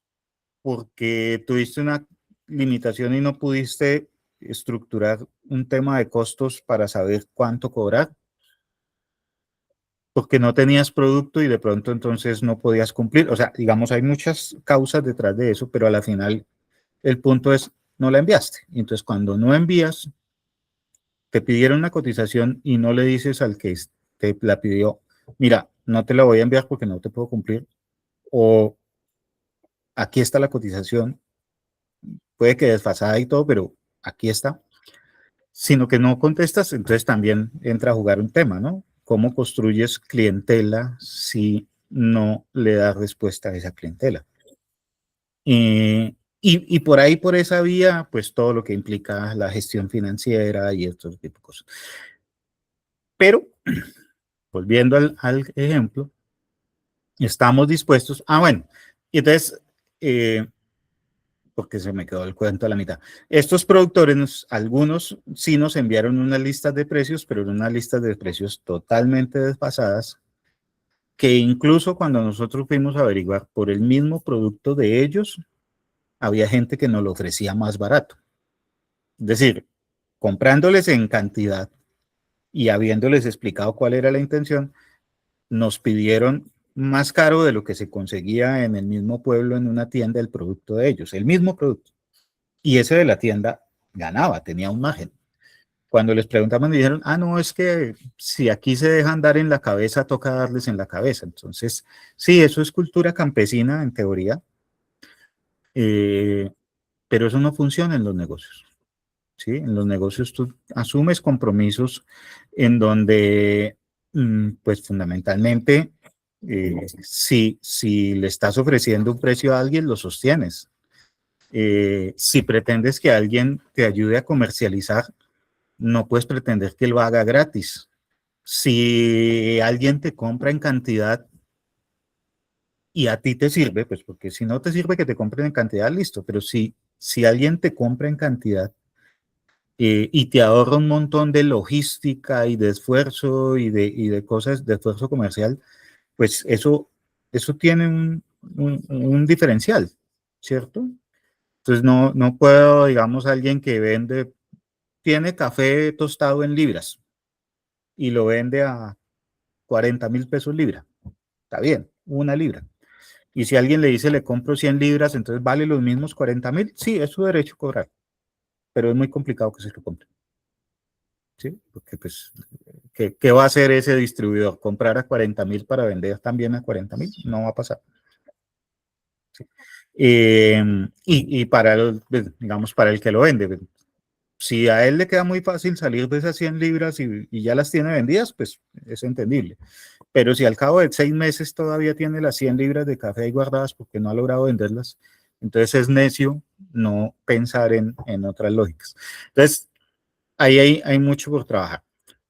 porque tuviste una limitación y no pudiste estructurar un tema de costos para saber cuánto cobrar, porque no tenías producto y de pronto entonces no podías cumplir. O sea, digamos, hay muchas causas detrás de eso, pero a la final el punto es, no la enviaste. Entonces, cuando no envías, te pidieron una cotización y no le dices al que te la pidió, mira, no te la voy a enviar porque no te puedo cumplir, o aquí está la cotización, puede que desfasada y todo, pero aquí está, sino que no contestas, entonces también entra a jugar un tema, ¿no? ¿Cómo construyes clientela si no le das respuesta a esa clientela? Y por ahí, por esa vía, pues todo lo que implica la gestión financiera y estos tipos de cosas. Pero, volviendo al ejemplo, estamos dispuestos, bueno, y entonces, porque se me quedó el cuento a la mitad. Estos productores, algunos sí nos enviaron unas listas de precios, pero eran unas listas de precios totalmente desfasadas, que incluso cuando nosotros fuimos a averiguar por el mismo producto de ellos, había gente que nos lo ofrecía más barato. Es decir, comprándoles en cantidad y habiéndoles explicado cuál era la intención, nos pidieron más caro de lo que se conseguía en el mismo pueblo en una tienda el producto de ellos, el mismo producto. Y ese de la tienda ganaba, tenía un margen. Cuando les preguntamos, me dijeron, ah, no, es que si aquí se dejan dar en la cabeza, toca darles en la cabeza. Entonces, sí, eso es cultura campesina en teoría, eh, pero eso no funciona en los negocios. ¿Sí? En los negocios tú asumes compromisos en donde, pues fundamentalmente, si le estás ofreciendo un precio a alguien, lo sostienes. Si pretendes que alguien te ayude a comercializar, no puedes pretender que lo haga gratis. Si alguien te compra en cantidad y a ti te sirve, pues porque si no te sirve que te compren en cantidad, listo, pero si alguien te compra en cantidad y te ahorra un montón de logística y de esfuerzo y de cosas, de esfuerzo comercial, pues eso tiene un diferencial, ¿cierto? Entonces no puedo, digamos, alguien que vende, tiene café tostado en libras y lo vende a 40.000 pesos libra. Está bien, una libra. Y si alguien le dice le compro 100 libras, entonces vale los mismos 40.000, sí, es su derecho cobrar, pero es muy complicado que se lo compre. ¿Sí? Porque pues, ¿qué va a hacer ese distribuidor? ¿Comprar a 40.000 para vender también a 40.000? No va a pasar. ¿Sí? Y para el, pues, digamos, para el que lo vende, pues, si a él le queda muy fácil salir de esas 100 libras y ya las tiene vendidas, pues es entendible. Pero si al cabo de 6 meses todavía tiene las 100 libras de café ahí guardadas porque no ha logrado venderlas, entonces es necio no pensar en otras lógicas. Entonces, ahí hay mucho por trabajar,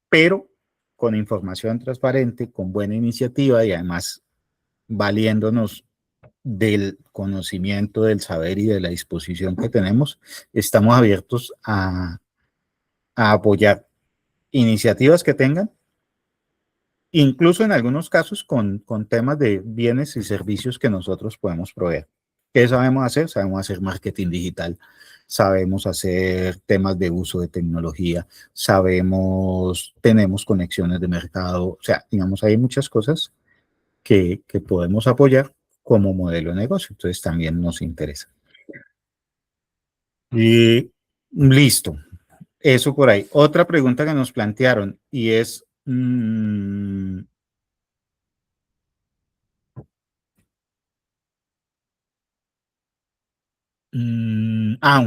pero con información transparente, con buena iniciativa y además valiéndonos del conocimiento, del saber y de la disposición que tenemos, estamos abiertos a apoyar iniciativas que tengan, incluso en algunos casos con temas de bienes y servicios que nosotros podemos proveer. ¿Qué sabemos hacer? Sabemos hacer marketing digital, sabemos hacer temas de uso de tecnología, tenemos conexiones de mercado, o sea, digamos, hay muchas cosas que podemos apoyar como modelo de negocio, entonces también nos interesa. Y listo, eso por ahí. Otra pregunta que nos plantearon y es, un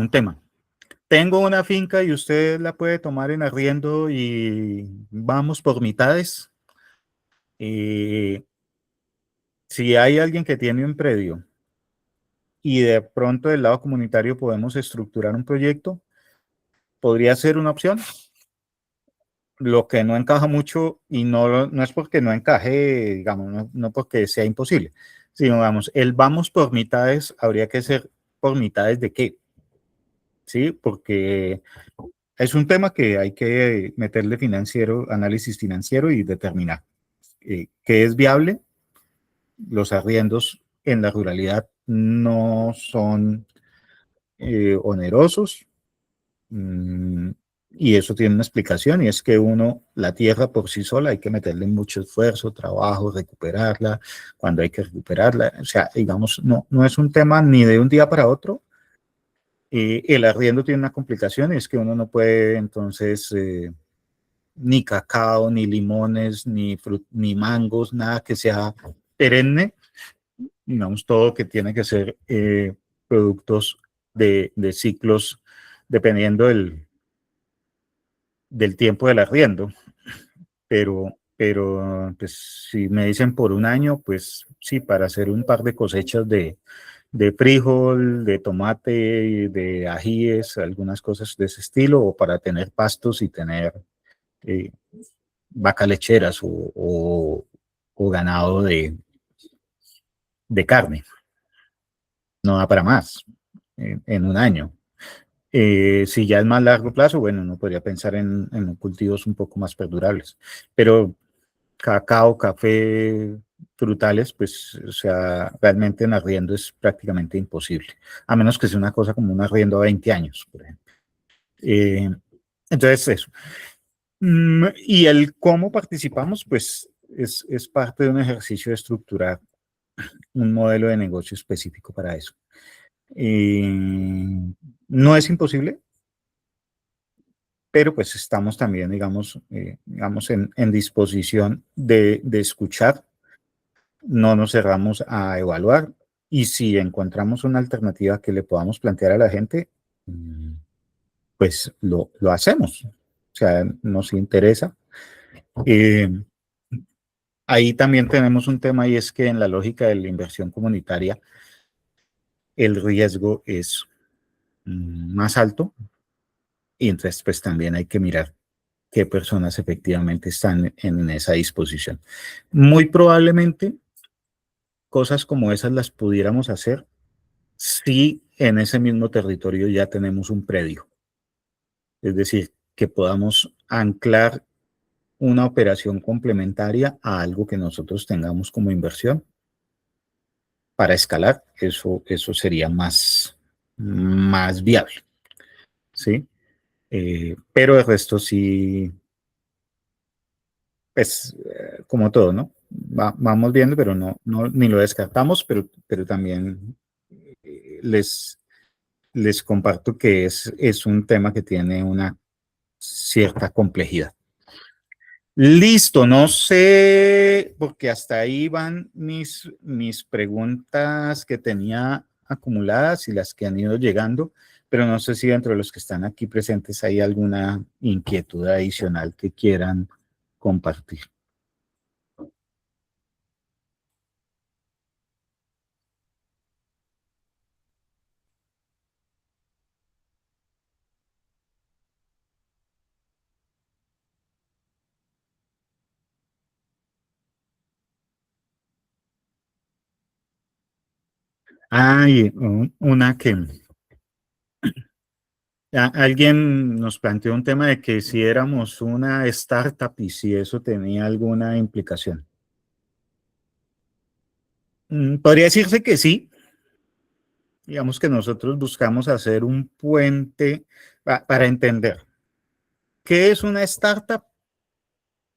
tema. Tengo una finca y usted la puede tomar en arriendo y vamos por mitades. Si hay alguien que tiene un predio y de pronto del lado comunitario podemos estructurar un proyecto, podría ser una opción. Lo que no encaja mucho y no es porque no encaje, digamos, no porque sea imposible, sino, vamos, el vamos por mitades habría que ser por mitades de qué, ¿sí? Porque es un tema que hay que meterle análisis financiero y determinar qué es viable. Los arriendos en la ruralidad no son onerosos, mm, y eso tiene una explicación, y es que la tierra por sí sola hay que meterle mucho esfuerzo, trabajo, recuperarla, cuando hay que recuperarla, o sea, digamos, no es un tema ni de un día para otro. El arriendo tiene una complicación, y es que uno no puede entonces ni cacao, ni limones, ni mangos, nada que sea perenne, digamos, todo que tiene que ser productos de ciclos dependiendo del tiempo del arriendo, pero pues, si me dicen por un año, pues sí, para hacer un par de cosechas de frijol, de tomate, de ajíes, algunas cosas de ese estilo, o para tener pastos y tener eh, vacas lecheras o ganado de carne. No da para más. en un año. Si ya es más largo plazo, bueno, uno podría pensar en cultivos un poco más perdurables, pero cacao, café, frutales, pues, o sea, realmente en arriendo es prácticamente imposible, a menos que sea una cosa como un arriendo a 20 años, por ejemplo. Eh, entonces, eso. Y el cómo participamos, pues, es parte de un ejercicio de estructurar un modelo de negocio específico para eso. No es imposible, pero pues estamos también, digamos en disposición de escuchar, no nos cerramos a evaluar y si encontramos una alternativa que le podamos plantear a la gente, pues lo hacemos. O sea, nos interesa. Eh, Ahí también tenemos un tema y es que en la lógica de la inversión comunitaria, el riesgo es más alto y entonces pues también hay que mirar qué personas efectivamente están en esa disposición. Muy probablemente cosas como esas las pudiéramos hacer si en ese mismo territorio ya tenemos un predio. Es decir, que podamos anclar una operación complementaria a algo que nosotros tengamos como inversión para escalar. Eso sería más viable, ¿sí? Pero el resto sí, pues como todo, ¿no? Vamos viendo, pero ni lo descartamos, pero también les comparto que es un tema que tiene una cierta complejidad. Listo, no sé, porque hasta ahí van mis preguntas que tenía acumuladas y las que han ido llegando, pero no sé si dentro de los que están aquí presentes hay alguna inquietud adicional que quieran compartir. Hay una que alguien nos planteó un tema de que si éramos una startup y si eso tenía alguna implicación. Podría decirse que sí. Digamos que nosotros buscamos hacer un puente para entender qué es una startup.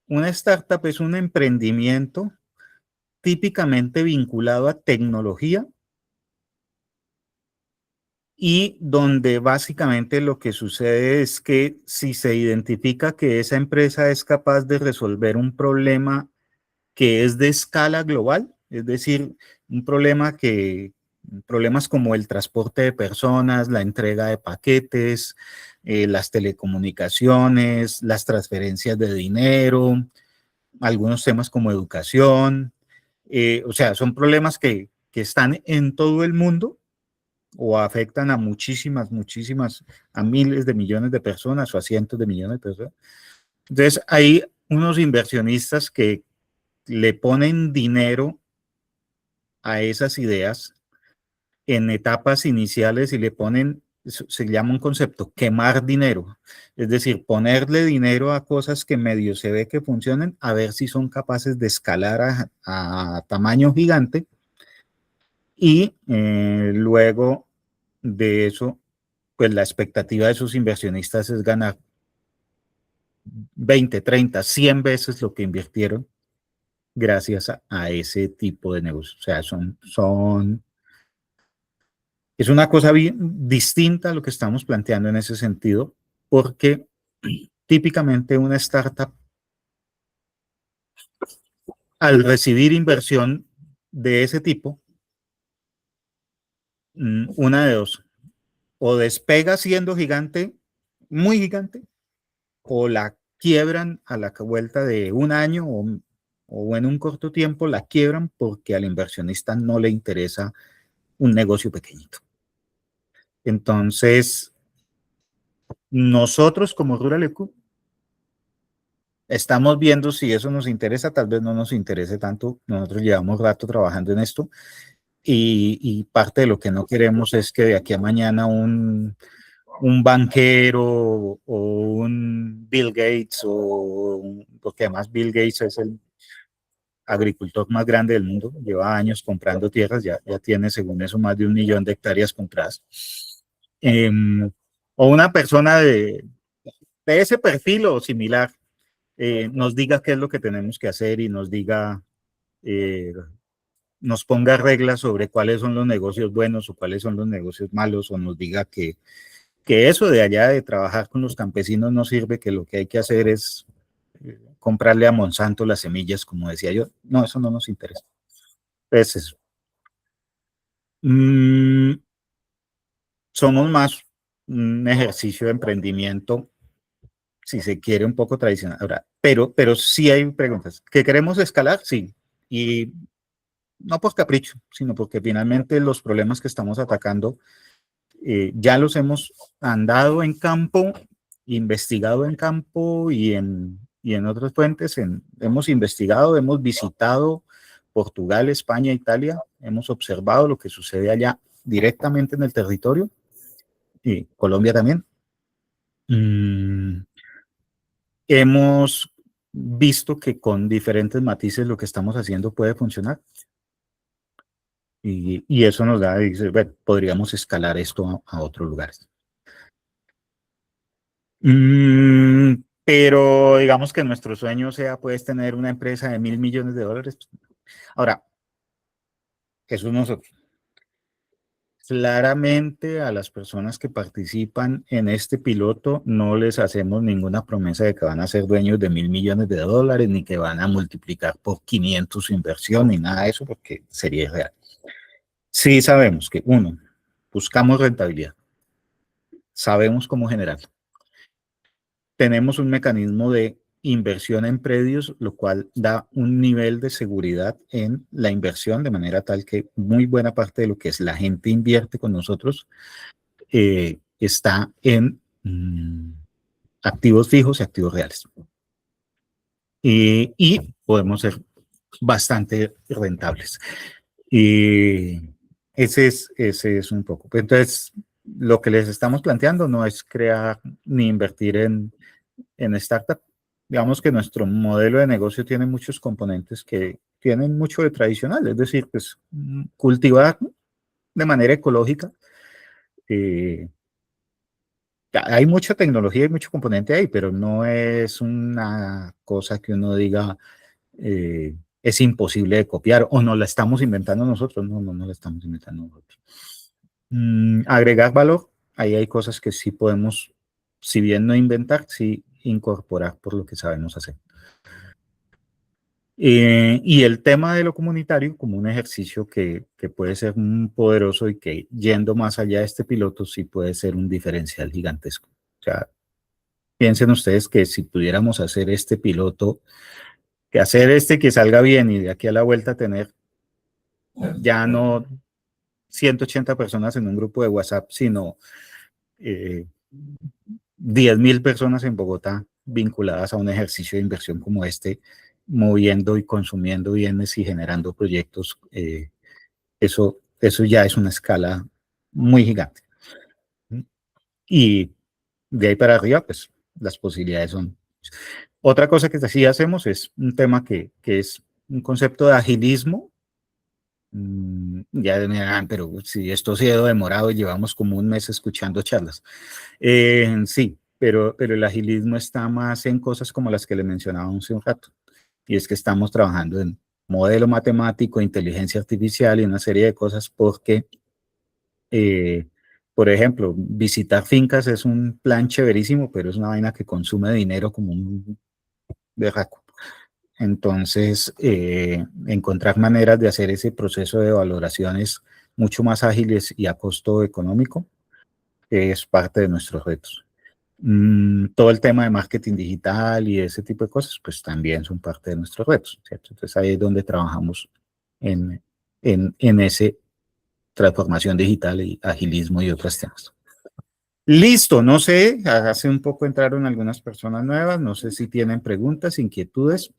Una startup es un emprendimiento típicamente vinculado a tecnología y donde básicamente lo que sucede es que si se identifica que esa empresa es capaz de resolver un problema que es de escala global, es decir, problemas como el transporte de personas, la entrega de paquetes, las telecomunicaciones, las transferencias de dinero, algunos temas como educación, o sea, son problemas que están en todo el mundo o afectan a muchísimas, a miles de millones de personas o a cientos de millones de personas. Entonces, hay unos inversionistas que le ponen dinero a esas ideas en etapas iniciales y le ponen, se llama un concepto, quemar dinero. Es decir, ponerle dinero a cosas que medio se ve que funcionen, a ver si son capaces de escalar a tamaño gigante y luego de eso, pues la expectativa de sus inversionistas es ganar 20, 30, 100 veces lo que invirtieron gracias a ese tipo de negocios. O sea, es una cosa bien distinta a lo que estamos planteando en ese sentido, porque típicamente una startup, al recibir inversión de ese tipo, una de dos, o despega siendo gigante, muy gigante, o la quiebran a la vuelta de un año o en un corto tiempo la quiebran porque al inversionista no le interesa un negocio pequeñito. Entonces, nosotros como Rural Eco estamos viendo si eso nos interesa, tal vez no nos interese tanto. Nosotros llevamos rato trabajando en esto y parte de lo que no queremos es que de aquí a mañana un banquero o un Bill Gates, porque además Bill Gates es el agricultor más grande del mundo, lleva años comprando tierras, ya tiene según eso más de 1 millón de hectáreas compradas. Eh, o una persona de ese perfil o similar nos diga qué es lo que tenemos que hacer y nos diga, nos ponga reglas sobre cuáles son los negocios buenos o cuáles son los negocios malos, o nos diga que eso de allá de trabajar con los campesinos no sirve, que lo que hay que hacer es comprarle a Monsanto las semillas, como decía yo. No, eso no nos interesa. Entonces, somos más un ejercicio de emprendimiento, si se quiere, un poco tradicional. Ahora, pero sí hay preguntas. ¿Que queremos escalar? Sí. Y no por capricho, sino porque finalmente los problemas que estamos atacando ya los hemos andado en campo, investigado en campo y en otras fuentes. Hemos investigado, hemos visitado Portugal, España, Italia, hemos observado lo que sucede allá directamente en el territorio, y Colombia también. Hemos visto que con diferentes matices lo que estamos haciendo puede funcionar. Y eso nos da, dice, bueno, podríamos escalar esto a otros lugares. Pero digamos que nuestro sueño sea, puedes tener una empresa de $1.000 millones. Ahora, Jesús, nosotros, claramente a las personas que participan en este piloto no les hacemos ninguna promesa de que van a ser dueños de $1.000 millones, ni que van a multiplicar por 500 su inversión, ni nada de eso, porque sería irreal. Sí sabemos que, uno, buscamos rentabilidad, sabemos cómo generarla. Tenemos un mecanismo de inversión en predios, lo cual da un nivel de seguridad en la inversión, de manera tal que muy buena parte de lo que es la gente invierte con nosotros está en activos fijos y activos reales. Y podemos ser bastante rentables. Y ese es un poco. Entonces, lo que les estamos planteando no es crear ni invertir en startup. Digamos que nuestro modelo de negocio tiene muchos componentes que tienen mucho de tradicional, es decir, pues cultivar de manera ecológica. Hay mucha tecnología y mucho componente ahí, pero no es una cosa que uno diga es imposible de copiar o no la estamos inventando nosotros. No la estamos inventando nosotros. Agregar valor, ahí hay cosas que sí podemos, si bien no inventar, sí incorporar por lo que sabemos hacer. Y el tema de lo comunitario como un ejercicio que puede ser poderoso y que yendo más allá de este piloto sí puede ser un diferencial gigantesco. O sea, piensen ustedes que si pudiéramos hacer este piloto, que hacer que salga bien y de aquí a la vuelta tener ya no 180 personas en un grupo de WhatsApp, sino 10.000 personas en Bogotá vinculadas a un ejercicio de inversión como este, moviendo y consumiendo bienes y generando proyectos, eso ya es una escala muy gigante. Y de ahí para arriba, pues las posibilidades son. Otra cosa que sí hacemos es un tema que es un concepto de agilismo. Ya me dirán, pero si esto se ha demorado y llevamos como un mes escuchando charlas. Sí, pero el agilismo está más en cosas como las que le mencionaba hace un rato. Y es que estamos trabajando en modelo matemático, inteligencia artificial y una serie de cosas porque, por ejemplo, visitar fincas es un plan chéverísimo, pero es una vaina que consume dinero como un berraco. Entonces, encontrar maneras de hacer ese proceso de valoraciones mucho más ágiles y a costo económico es parte de nuestros retos. Todo el tema de marketing digital y ese tipo de cosas, pues también son parte de nuestros retos, ¿cierto? Entonces ahí es donde trabajamos en ese transformación digital y agilismo y otros temas. Listo, no sé, hace un poco entraron algunas personas nuevas, no sé si tienen preguntas, inquietudes.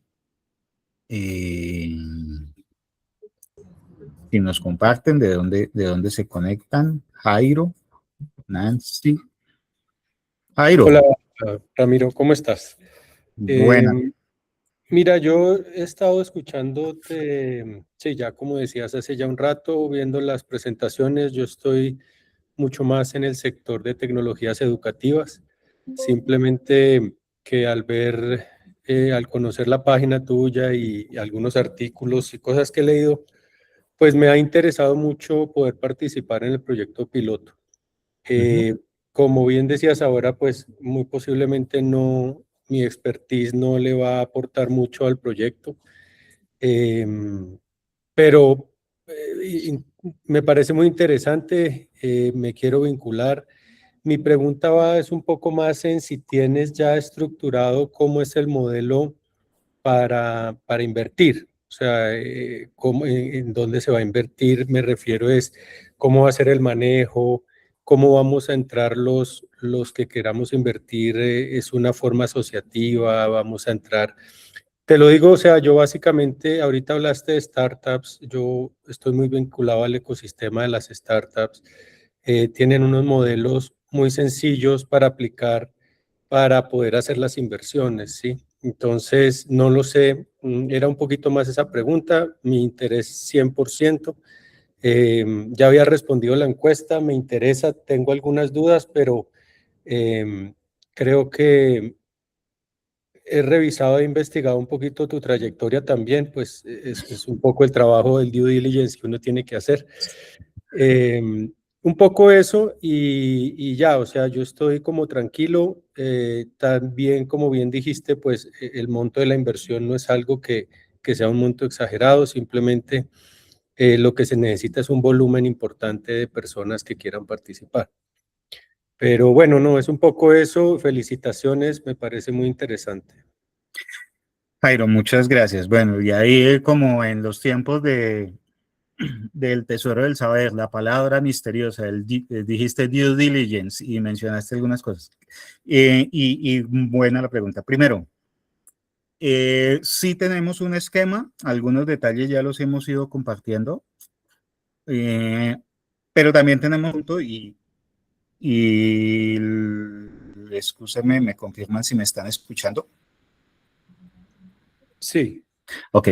Si nos comparten de dónde se conectan. Jairo, Nancy. Jairo. Hola, Ramiro, ¿cómo estás? Buena. Mira, yo he estado escuchándote, sí, ya como decías, hace ya un rato, viendo las presentaciones. Yo estoy mucho más en el sector de tecnologías educativas. Simplemente que al ver, al conocer la página tuya y algunos artículos y cosas que he leído, pues me ha interesado mucho poder participar en el proyecto piloto. Eh, Como bien decías ahora, pues muy posiblemente no, mi expertise no le va a aportar mucho al proyecto, pero me parece muy interesante, me quiero vincular. Mi pregunta es un poco más en si tienes ya estructurado cómo es el modelo para invertir. O sea, en dónde se va a invertir, me refiero es cómo va a ser el manejo, cómo vamos a entrar los que queramos invertir, es una forma asociativa, vamos a entrar. Te lo digo, o sea, yo básicamente, ahorita hablaste de startups, yo estoy muy vinculado al ecosistema de las startups. Tienen unos modelos muy sencillos para aplicar para poder hacer las inversiones, ¿sí? Entonces, no lo sé, era un poquito más esa pregunta, mi interés 100%. Ya había respondido la encuesta, me interesa, tengo algunas dudas, pero creo que he revisado e investigado un poquito tu trayectoria también, pues es un poco el trabajo del due diligence que uno tiene que hacer. Un poco eso y ya, o sea, yo estoy como tranquilo. También, como bien dijiste, pues el monto de la inversión no es algo que sea un monto exagerado, simplemente lo que se necesita es un volumen importante de personas que quieran participar. Pero bueno, no, es un poco eso. Felicitaciones, me parece muy interesante. Jairo, muchas gracias. Bueno, y ahí como en los tiempos del tesoro del saber, la palabra misteriosa, dijiste due diligence y mencionaste algunas cosas. Y buena la pregunta. Primero, sí tenemos un esquema, algunos detalles ya los hemos ido compartiendo, pero también tenemos un punto y excúsenme, me confirman si me están escuchando. Sí. Ok,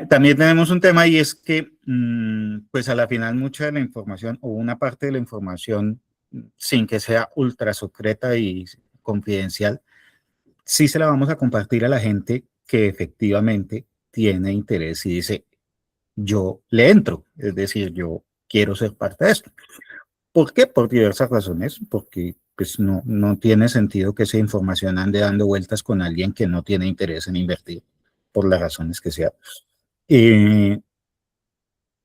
también tenemos un tema y es que, pues a la final mucha de la información o una parte de la información, sin que sea ultra secreta y confidencial, sí se la vamos a compartir a la gente que efectivamente tiene interés y dice, yo le entro, es decir, yo quiero ser parte de esto. ¿Por qué? Por diversas razones, porque pues no tiene sentido que esa información ande dando vueltas con alguien que no tiene interés en invertir, por las razones que sea.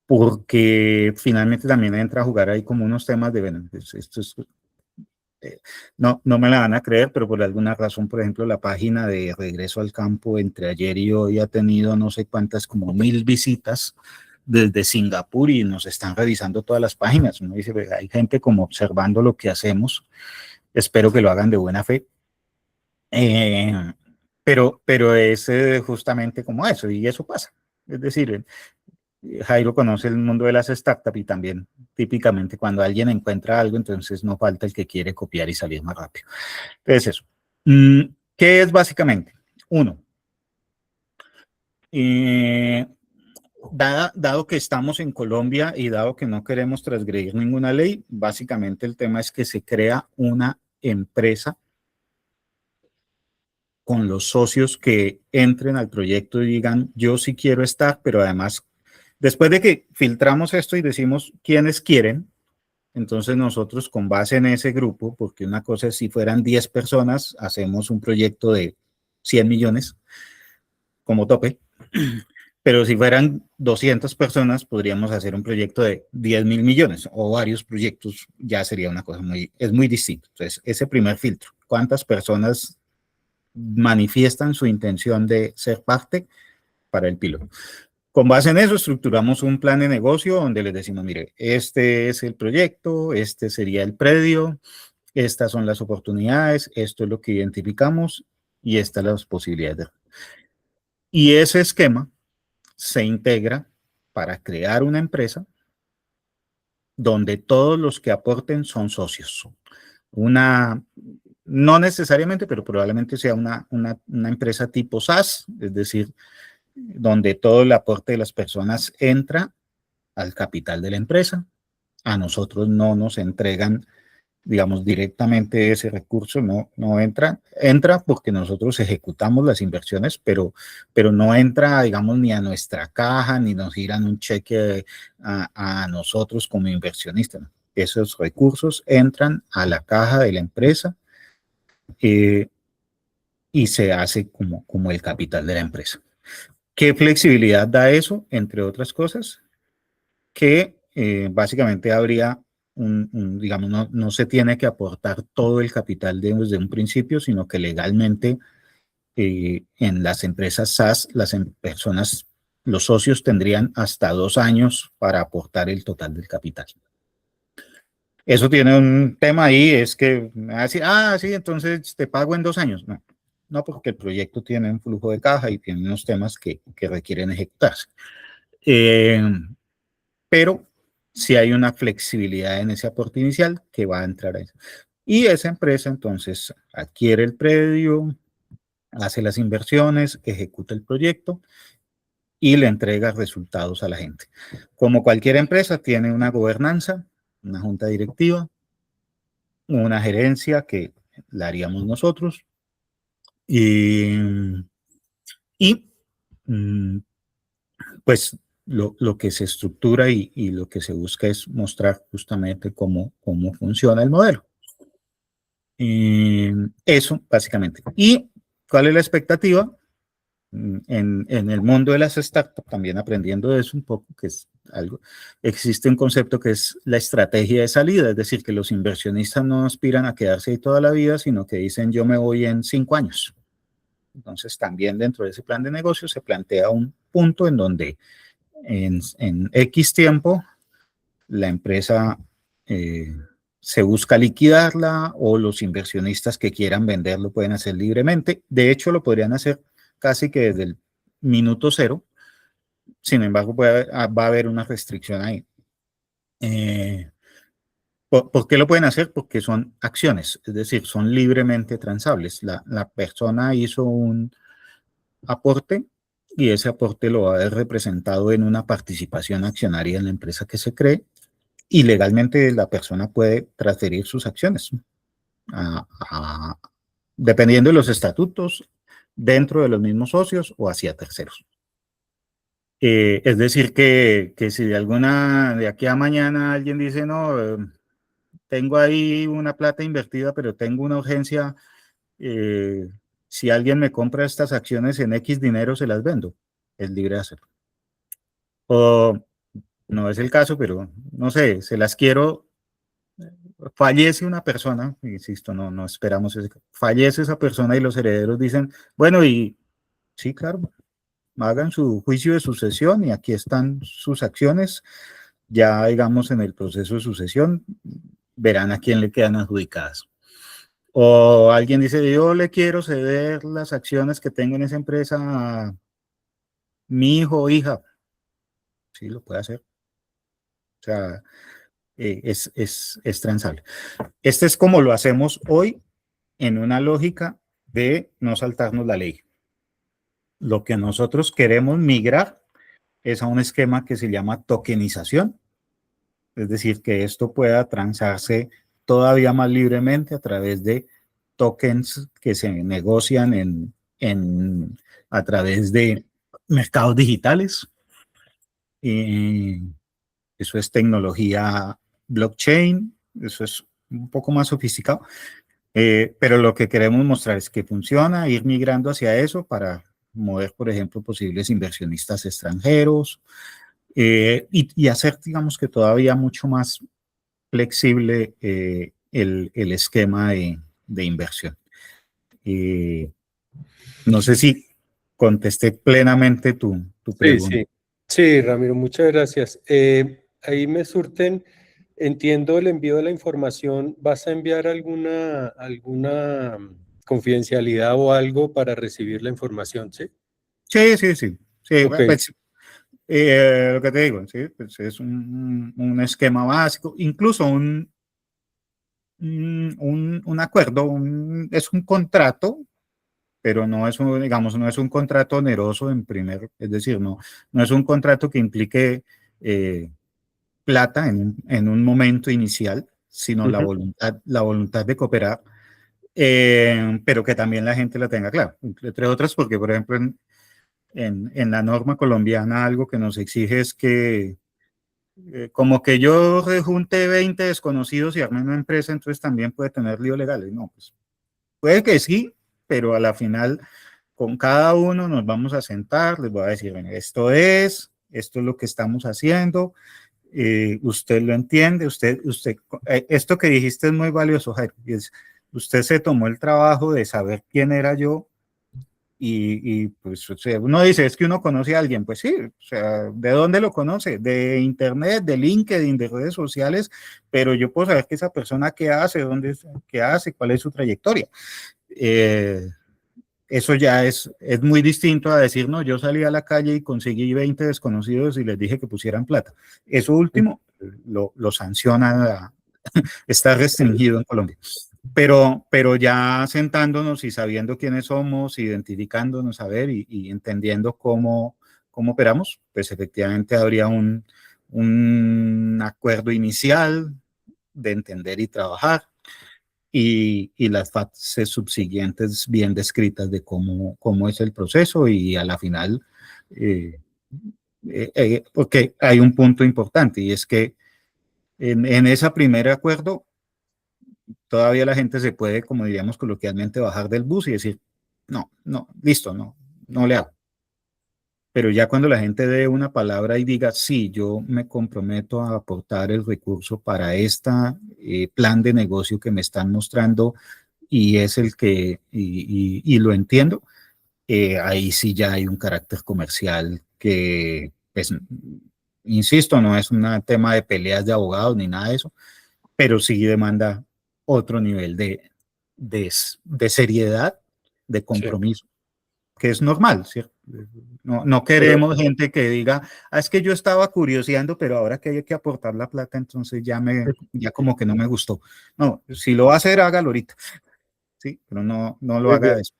Porque finalmente también entra a jugar ahí como unos temas de, bueno, pues esto es, no me la van a creer, pero por alguna razón, por ejemplo, la página de Regreso al Campo entre ayer y hoy ha tenido no sé cuántas, como 1000 visitas desde Singapur y nos están revisando todas las páginas. Uno dice, hay gente como observando lo que hacemos, espero que lo hagan de buena fe. Eh, pero es justamente como eso, y eso pasa. Es decir, Jairo conoce el mundo de las startups y también típicamente cuando alguien encuentra algo, entonces no falta el que quiere copiar y salir más rápido. Entonces eso. ¿Qué es básicamente? Uno, dado que estamos en Colombia y dado que no queremos transgredir ninguna ley, básicamente el tema es que se crea una empresa con los socios que entren al proyecto y digan, yo sí quiero estar, pero además, después de que filtramos esto y decimos quiénes quieren, entonces nosotros con base en ese grupo, porque una cosa es si fueran 10 personas, hacemos un proyecto de 100 millones como tope, pero si fueran 200 personas, podríamos hacer un proyecto de 10.000 millones o varios proyectos, ya sería una cosa es muy distinto. Entonces, ese primer filtro, ¿cuántas personas manifiestan su intención de ser parte para el piloto? Con base en eso, estructuramos un plan de negocio donde les decimos, mire, este es el proyecto, este sería el predio, estas son las oportunidades, esto es lo que identificamos y estas las posibilidades. Y ese esquema se integra para crear una empresa donde todos los que aporten son socios. No necesariamente, pero probablemente sea una empresa tipo SaaS, es decir, donde todo el aporte de las personas entra al capital de la empresa. A nosotros no nos entregan, digamos, directamente ese recurso, no entra porque nosotros ejecutamos las inversiones, pero no entra, digamos, ni a nuestra caja, ni nos giran un cheque a nosotros como inversionistas. Esos recursos entran a la caja de la empresa y se hace como el capital de la empresa. ¿Qué flexibilidad da eso? Entre otras cosas, que básicamente habría digamos, no se tiene que aportar todo el capital desde un principio, sino que legalmente en las empresas SaaS, personas, los socios tendrían hasta 2 años para aportar el total del capital. Eso tiene un tema ahí, es que me va a decir, sí, entonces te pago en 2 años. No, porque el proyecto tiene un flujo de caja y tiene unos temas que requieren ejecutarse. Pero si hay una flexibilidad en ese aporte inicial que va a entrar a eso. Y esa empresa entonces adquiere el predio, hace las inversiones, ejecuta el proyecto y le entrega resultados a la gente. Como cualquier empresa, tiene una gobernanza, una junta directiva, una gerencia que la haríamos nosotros y pues lo que se estructura y lo que se busca es mostrar justamente cómo funciona el modelo. Eso, básicamente. ¿Y cuál es la expectativa? En el mundo de las startups, también aprendiendo de eso un poco, que es algo, existe un concepto que es la estrategia de salida, es decir, que los inversionistas no aspiran a quedarse ahí toda la vida, sino que dicen yo me voy en 5 años. Entonces, también dentro de ese plan de negocio se plantea un punto en donde en X tiempo la empresa se busca liquidarla o los inversionistas que quieran venderlo pueden hacer libremente. De hecho, lo podrían hacer casi que desde el minuto 0. Sin embargo, va a haber una restricción ahí. ¿Por qué lo pueden hacer? Porque son acciones, es decir, son libremente transables. La persona hizo un aporte y ese aporte lo va a ver representado en una participación accionaria en la empresa que se cree y legalmente la persona puede transferir sus acciones dependiendo de los estatutos dentro de los mismos socios o hacia terceros. Es decir que si de aquí a mañana alguien dice no, tengo ahí una plata invertida pero tengo una urgencia, si alguien me compra estas acciones en X dinero se las vendo, es libre de hacerlo. O no es el caso, pero no sé, se las quiero, fallece una persona, insisto, no esperamos ese, fallece esa persona y los herederos dicen, bueno, y sí, claro, hagan su juicio de sucesión y aquí están sus acciones, ya digamos en el proceso de sucesión, verán a quién le quedan adjudicadas. O alguien dice, yo le quiero ceder las acciones que tengo en esa empresa a mi hijo o hija, sí, lo puede hacer. O sea, es transable. Este es como lo hacemos hoy en una lógica de no saltarnos la ley. Lo que nosotros queremos migrar es a un esquema que se llama tokenización, es decir, que esto pueda transarse todavía más libremente a través de tokens que se negocian a través de mercados digitales. Eso es tecnología blockchain, eso es un poco más sofisticado, pero lo que queremos mostrar es que funciona, ir migrando hacia eso para mover, por ejemplo, posibles inversionistas extranjeros y hacer, digamos, que todavía mucho más flexible el esquema de inversión. No sé si contesté plenamente tu pregunta. Sí, Ramiro, muchas gracias. Ahí me surten, entiendo el envío de la información, ¿vas a enviar alguna confidencialidad o algo para recibir la información, sí? Sí. Okay. Pues, Lo que te digo, ¿sí? Pues es un esquema básico, incluso un acuerdo, es un contrato, pero no es un, digamos, no es un contrato oneroso es decir, no es un contrato que implique plata en un momento inicial, sino la voluntad de cooperar, pero que también la gente la tenga clara, entre otras porque, por ejemplo, en la norma colombiana algo que nos exige es que como que yo junte 20 desconocidos y arme una empresa, entonces también puede tener lío legal. No, pues puede que sí, pero a la final con cada uno nos vamos a sentar, les voy a decir, bueno, esto es lo que estamos haciendo, usted lo entiende, esto que dijiste es muy valioso, Jairo, usted se tomó el trabajo de saber quién era yo y pues o sea, uno dice, es que uno conoce a alguien, pues sí, o sea, ¿de dónde lo conoce? De internet, de LinkedIn, de redes sociales, pero yo puedo saber que esa persona qué hace, qué hace, cuál es su trayectoria. Eso ya es muy distinto a decir, no, yo salí a la calle y conseguí 20 desconocidos y les dije que pusieran plata. Eso último lo sanciona, está restringido en Colombia. Pero ya sentándonos y sabiendo quiénes somos, identificándonos, a ver, y entendiendo cómo operamos, pues efectivamente habría un acuerdo inicial de entender y trabajar y las fases subsiguientes bien descritas de cómo es el proceso y a la final, porque hay un punto importante y es que en ese primer acuerdo todavía la gente se puede, como diríamos coloquialmente, bajar del bus y decir, no, listo, no le hago. Pero ya cuando la gente dé una palabra y diga, sí, yo me comprometo a aportar el recurso para este plan de negocio que me están mostrando y es el que, y lo entiendo, ahí sí ya hay un carácter comercial que, pues, insisto, no es un tema de peleas de abogados ni nada de eso, pero sí demanda otro nivel de seriedad, de compromiso, que es normal, ¿cierto? No queremos gente que diga, es que yo estaba curioseando, pero ahora que hay que aportar la plata, entonces ya como que no me gustó. No, si lo va a hacer, hágalo ahorita. Sí, pero no lo haga bien. después.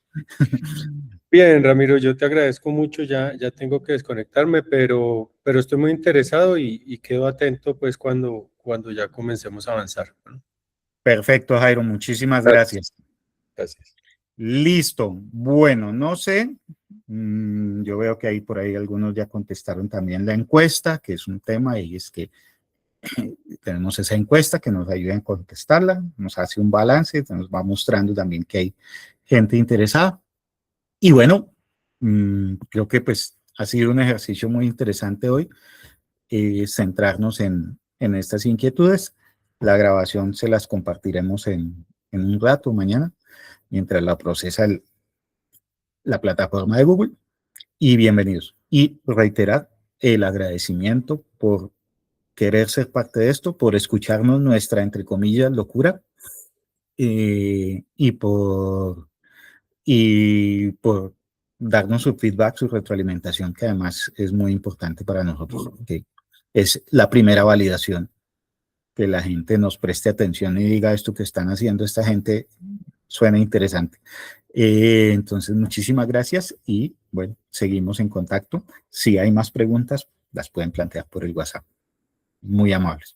Bien, Ramiro, yo te agradezco mucho, ya tengo que desconectarme, pero estoy muy interesado y quedo atento pues cuando ya comencemos a avanzar. Perfecto, Jairo, muchísimas gracias. Gracias. Listo. Bueno, no sé. Yo veo que ahí por ahí algunos ya contestaron también la encuesta, que es un tema, y es que tenemos esa encuesta que nos ayuda a contestarla, nos hace un balance, nos va mostrando también que hay gente interesada. Y bueno, creo que pues ha sido un ejercicio muy interesante hoy, centrarnos en estas inquietudes. La grabación se las compartiremos en un rato, mañana, mientras la procesa la plataforma de Google. Y bienvenidos. Y reiterar el agradecimiento por querer ser parte de esto, por escucharnos nuestra, entre comillas, locura, y por darnos su feedback, su retroalimentación, que además es muy importante para nosotros, que es la primera validación, que la gente nos preste atención y diga esto que están haciendo esta gente suena interesante. Entonces, muchísimas gracias y bueno, seguimos en contacto. Si hay más preguntas, las pueden plantear por el WhatsApp. Muy amables.